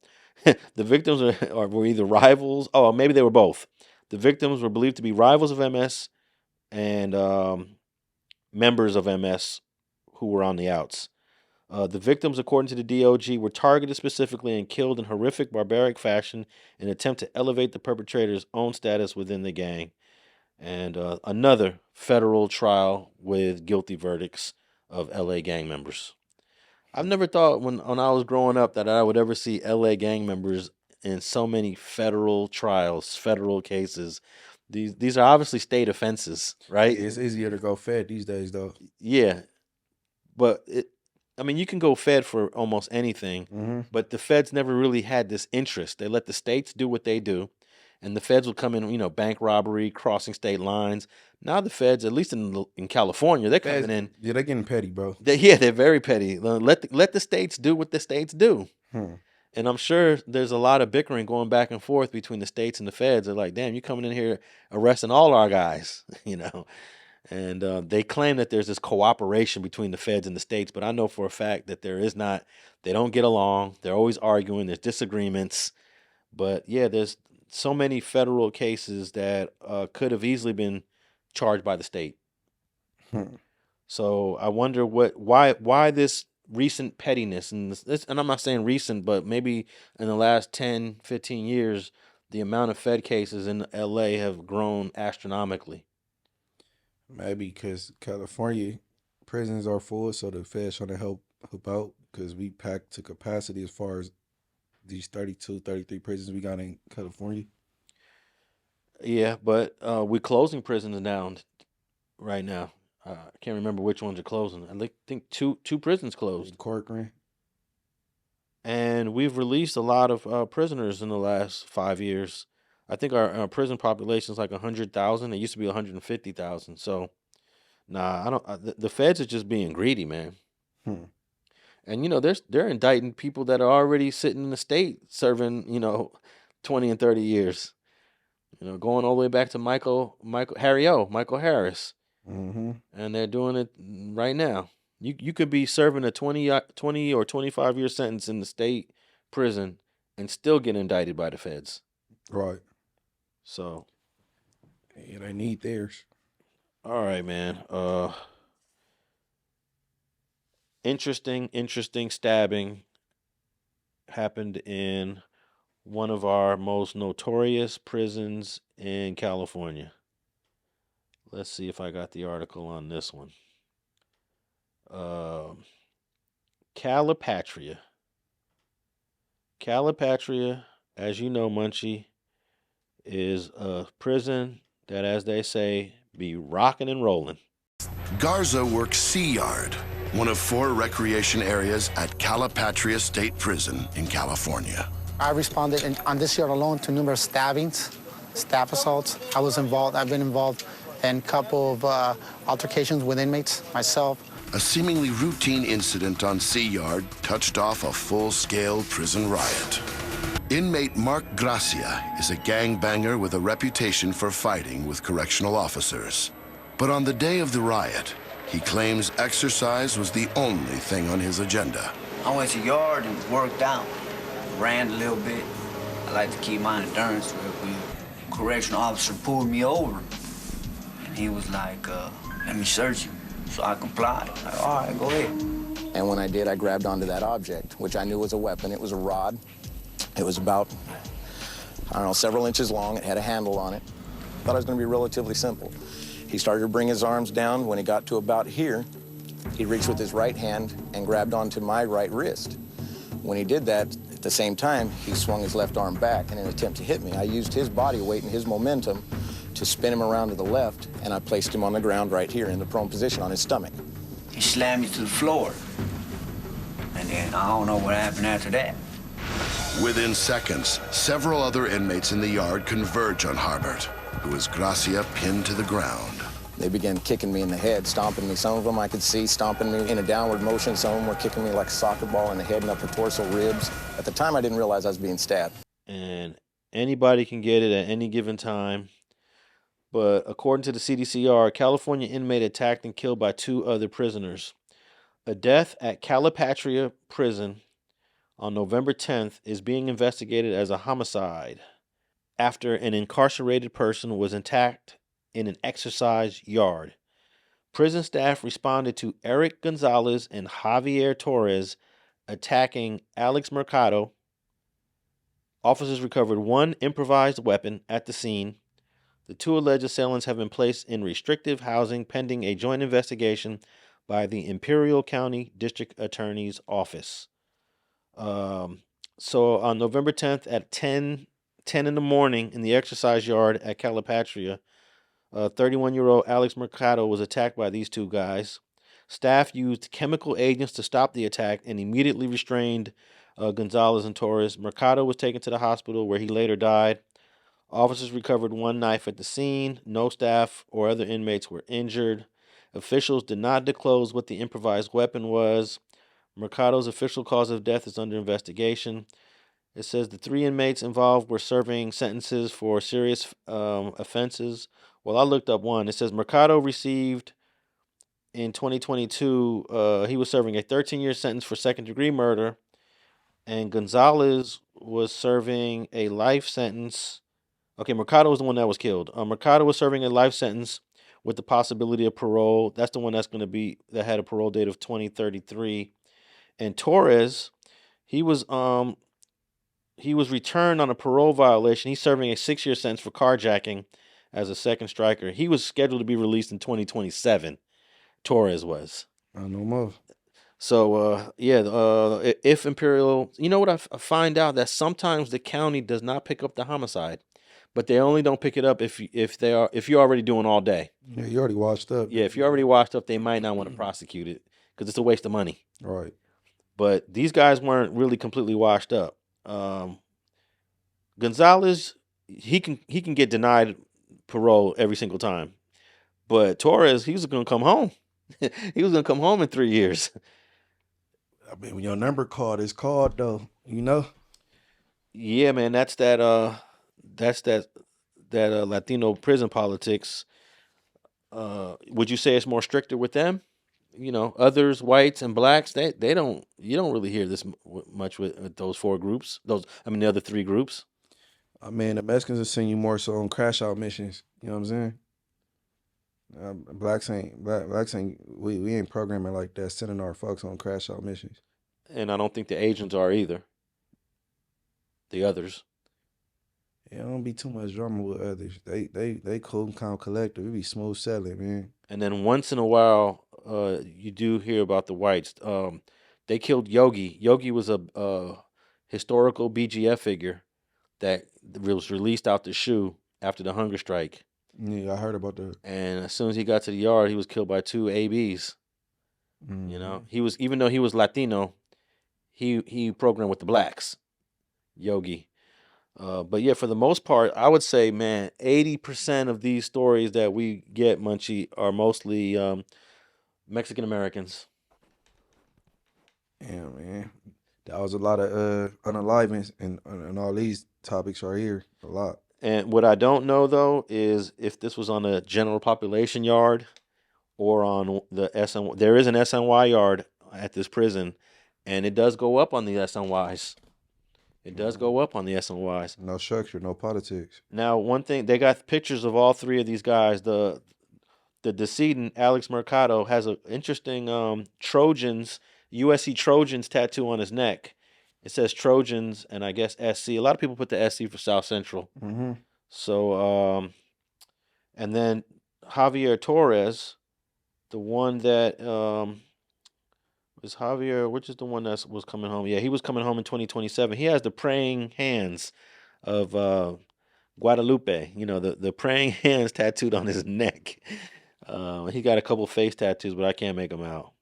The victims were either rivals. Oh, maybe they were both. The victims were believed to be rivals of MS and members of MS who were on the outs. The victims, according to the DOG, were targeted specifically and killed in horrific, barbaric fashion in an attempt to elevate the perpetrator's own status within the gang. And another federal trial with guilty verdicts of LA gang members. I've never thought when I was growing up that I would ever see LA gang members in so many federal trials, federal cases. These are obviously state offenses, right? It's easier to go fed these days, though. Yeah, but you can go fed for almost anything, but the feds never really had this interest. They let the states do what they do, and the feds will come in, bank robbery, crossing state lines. Now the feds, at least in California, they're coming in. Yeah, they're getting petty, bro. They're very petty. Let the states do what the states do. And I'm sure there's a lot of bickering going back and forth between the states and the feds. They're like, damn, you coming in here arresting all our guys, And they claim that there's this cooperation between the feds and the states, but I know for a fact that there is not. They don't get along. They're always arguing. There's disagreements. But yeah, there's so many federal cases that could have easily been charged by the state. So I wonder why this recent pettiness, and I'm not saying recent, but maybe in the last 10, 15 years, the amount of Fed cases in LA have grown astronomically. Maybe because California prisons are full, so the Fed's trying to help out because we packed to capacity as far as these 32, 33 prisons we got in California. Yeah, but we're closing prisons down right now. I can't remember which ones are closing. I think two prisons closed. Corcoran. And we've released a lot of prisoners in the last 5 years. I think our prison population is like 100,000. It used to be 150,000. So, nah, the feds are just being greedy, man. And they're indicting people that are already sitting in the state serving 20 and 30 years. Going all the way back to Michael Harris. And they're doing it right now. You could be serving a 20 or 25 year sentence in the state prison and still get indicted by the feds. Right. So. Yeah, they need theirs. All right, man. Interesting stabbing happened in one of our most notorious prisons in California. Let's see if I got the article on this one. Calipatria. Calipatria, as you know, Munchie, is a prison that, as they say, be rocking and rolling. Garza works Sea Yard, one of 4 recreation areas at Calipatria State Prison in California. I responded on this yard alone to numerous stabbings, staff assaults. I've been involved in a couple of altercations with inmates myself. A seemingly routine incident on Sea Yard touched off a full-scale prison riot. Inmate Mark Gracia is a gangbanger with a reputation for fighting with correctional officers. But on the day of the riot, he claims exercise was the only thing on his agenda. I went to yard and worked out, ran a little bit. I like to keep my endurance real good. Correctional officer pulled me over, and he was like, let me search you. So I complied. Like, all right, go ahead. And when I did, I grabbed onto that object, which I knew was a weapon. It was a rod. It was about, several inches long. It had a handle on it. Thought it was going to be relatively simple. He started to bring his arms down. When he got to about here, he reached with his right hand and grabbed onto my right wrist. When he did that, at the same time, he swung his left arm back in an attempt to hit me. I used his body weight and his momentum to spin him around to the left, and I placed him on the ground right here in the prone position on his stomach. He slammed me to the floor. And then I don't know what happened after that. Within seconds, several other inmates in the yard converge on Harbert, who is Gracia pinned to the ground. They began kicking me in the head, stomping me. Some of them I could see stomping me in a downward motion. Some of them were kicking me like a soccer ball in the head and upper torso ribs. At the time, I didn't realize I was being stabbed. And anybody can get it at any given time. But according to the CDCR, a California inmate attacked and killed by 2 other prisoners. A death at Calipatria Prison on November 10th is being investigated as a homicide after an incarcerated person was attacked in an exercise yard. Prison staff responded to Eric Gonzalez and Javier Torres attacking Alex Mercado. Officers recovered 1 improvised weapon at the scene. The 2 alleged assailants have been placed in restrictive housing pending a joint investigation by the Imperial County District Attorney's Office. So on November 10th at 10 in the morning in the exercise yard at Calipatria, 31-year-old Alex Mercado was attacked by these 2 guys. Staff used chemical agents to stop the attack and immediately restrained Gonzalez and Torres. Mercado was taken to the hospital where he later died. Officers recovered 1 knife at the scene. No staff or other inmates were injured. Officials did not disclose what the improvised weapon was. Mercado's official cause of death is under investigation. It says the 3 inmates involved were serving sentences for serious offenses. Well, I looked up one. It says Mercado received in 2022, he was serving a 13-year sentence for second-degree murder, and Gonzalez was serving a life sentence. Okay, Mercado was the one that was killed. Mercado was serving a life sentence with the possibility of parole. That's the one that had a parole date of 2033. And Torres, he was returned on a parole violation. He's serving a 6-year sentence for carjacking as a second striker. He was scheduled to be released in 2027. Torres was. I know more. So, if Imperial, you know what I find out that sometimes the county does not pick up the homicide, but they only don't pick it up if you're already doing all day. Yeah, you already washed up. Yeah, if you're already washed up, they might not want to prosecute it because it's a waste of money. Right. But these guys weren't really completely washed up. Gonzalez, he can get denied parole every single time, but Torres, he was going to come home. He was going to come home in 3 years. I mean, when your number card is called, though, you know. Yeah, man, that's that Latino prison politics. Would you say it's more stricter with them? You know, others, whites and blacks, you don't really hear this much with those 4 groups. The other 3 groups. I mean, the Mexicans are sending you more so on crash out missions. You know what I'm saying? Blacks ain't, we ain't programming like that, sending our folks on crash out missions. And I don't think the Asians are either. The others. Yeah, don't be too much drama with others. They cool and calm collective. It be smooth sailing, man. And then once in a while, you do hear about the whites. They killed Yogi. Yogi was a historical BGF figure that was released out the SHU after the hunger strike. Yeah, I heard about that. And as soon as he got to the yard, he was killed by 2 ABs. Mm-hmm. You know, even though he was Latino, he programmed with the blacks, Yogi. But yeah, for the most part, I would say, man, 80% of these stories that we get, Munchie, are mostly Mexican Americans. Yeah, man. That was a lot of unalivements and all these topics right here. A lot. And what I don't know, though, is if this was on a general population yard or on the SNY. There is an SNY yard at this prison, and it does go up on the SNYs. It does go up on the SNYs. No structure, no politics. Now, one thing, they got pictures of all 3 of these guys. The decedent, Alex Mercado, has an interesting Trojans, USC Trojans tattoo on his neck. It says Trojans and I guess SC. A lot of people put the SC for South Central. Mm-hmm. So, and then Javier Torres, the one that is Javier, which is the one that was coming home? Yeah, he was coming home in 2027. He has the praying hands of Guadalupe. You know, the praying hands tattooed on his neck. He got a couple face tattoos, but I can't make them out.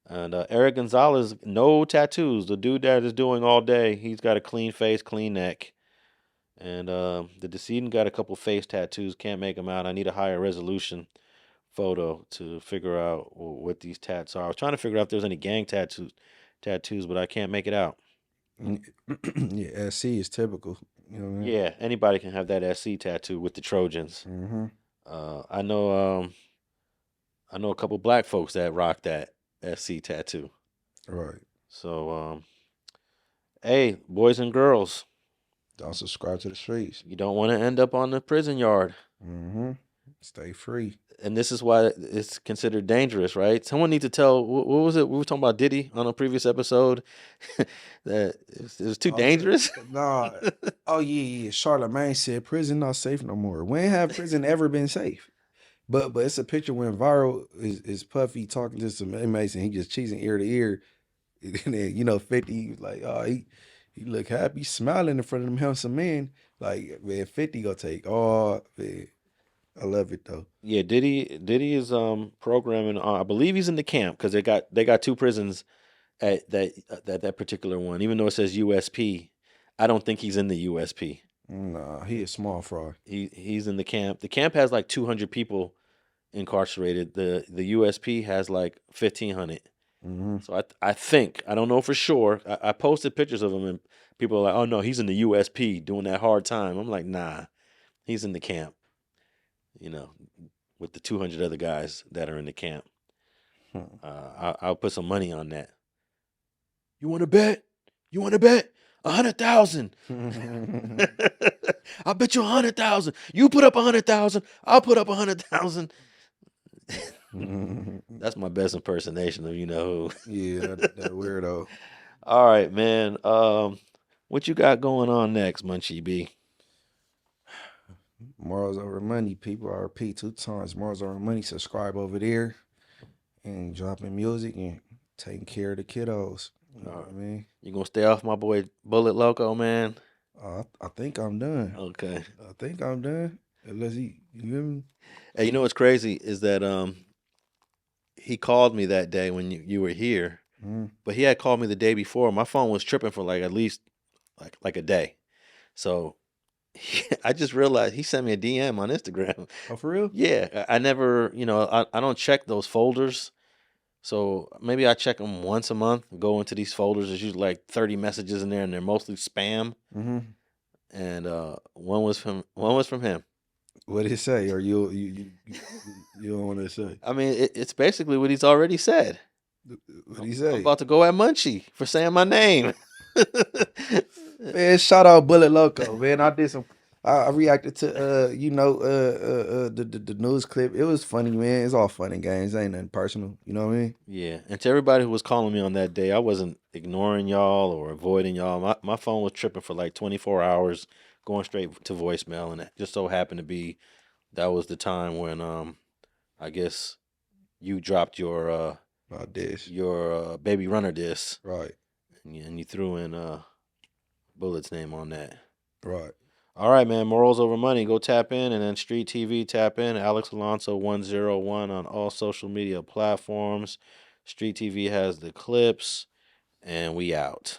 And Eric Gonzalez, no tattoos. The dude that is doing all day, he's got a clean face, clean neck. And the decedent got a couple face tattoos. Can't make them out. I need a higher resolution photo to figure out what these tats are. I was trying to figure out if there's any gang tattoos, but I can't make it out. Yeah, SC is typical. You know what I mean? Yeah, anybody can have that SC tattoo with the Trojans. I know a couple black folks that rock that SC tattoo. Right. So, hey, boys and girls, don't subscribe to the streets. You don't want to end up on the prison yard. Stay free. And this is why it's considered dangerous, right? Someone needs to tell. What was it? We were talking about Diddy on a previous episode. That it was too dangerous. Nah. Oh yeah. Charlamagne said prison not safe no more. When have prison ever been safe? But it's a picture when Viral is Puffy talking to some inmates and he just cheesing ear to ear. And then 50 like, oh, he look happy, smiling in front of them handsome men. Like, man, 50 gonna take all, man. I love it though. Yeah, Diddy is programming. I believe he's in the camp because they got two prisons at that particular one. Even though it says USP, I don't think he's in the USP. Nah, he a small fry. He's in the camp. The camp has like 200 people incarcerated. The USP has like 1,500. So I think, I don't know for sure. I posted pictures of him and people are like, oh no, he's in the USP doing that hard time. I'm like, nah, he's in the camp. With the 200 other guys that are in the camp. I'll put some money on that. You want to bet? You want to bet? 100,000. I'll bet you 100,000. You put up 100,000. I'll put up 100,000. That's my best impersonation of who. Yeah, that weirdo. All right, man. What you got going on next, Munchie B? Morals over money, people. I repeat 2 times. Morals over money. Subscribe over there and dropping music and taking care of the kiddos. You know what I mean? You gonna stay off my boy Bullet Loco, man? I think I'm done. Okay. I think I'm done. Unless you hear me? Hey, you know what's crazy is that he called me that day when you were here, but he had called me the day before. My phone was tripping for like at least like a day. So I just realized he sent me a DM on Instagram. Oh, for real? Yeah, I never, I don't check those folders. So maybe I check them once a month, go into these folders. There's usually like 30 messages in there and they're mostly spam. And one was from him. What did it say? Or you don't want to say? I mean, it's basically what he's already said. What did he say? I'm about to go at Munchie for saying my name. Man, shout out Bullet Loco, man. I reacted to the news clip. It was funny, man. It's all fun and games. It ain't nothing personal. You know what I mean? Yeah. And to everybody who was calling me on that day, I wasn't ignoring y'all or avoiding y'all. My phone was tripping for like 24 hours, going straight to voicemail, and it just so happened to be that was the time when I guess you dropped your your Baby Runner disc. Right. And you threw in Bullet's name on that. Right. All right, man. Morals over money. Go tap in, and then Street TV tap in. Alex Alonso 101 on all social media platforms. Street TV has the clips, and we out.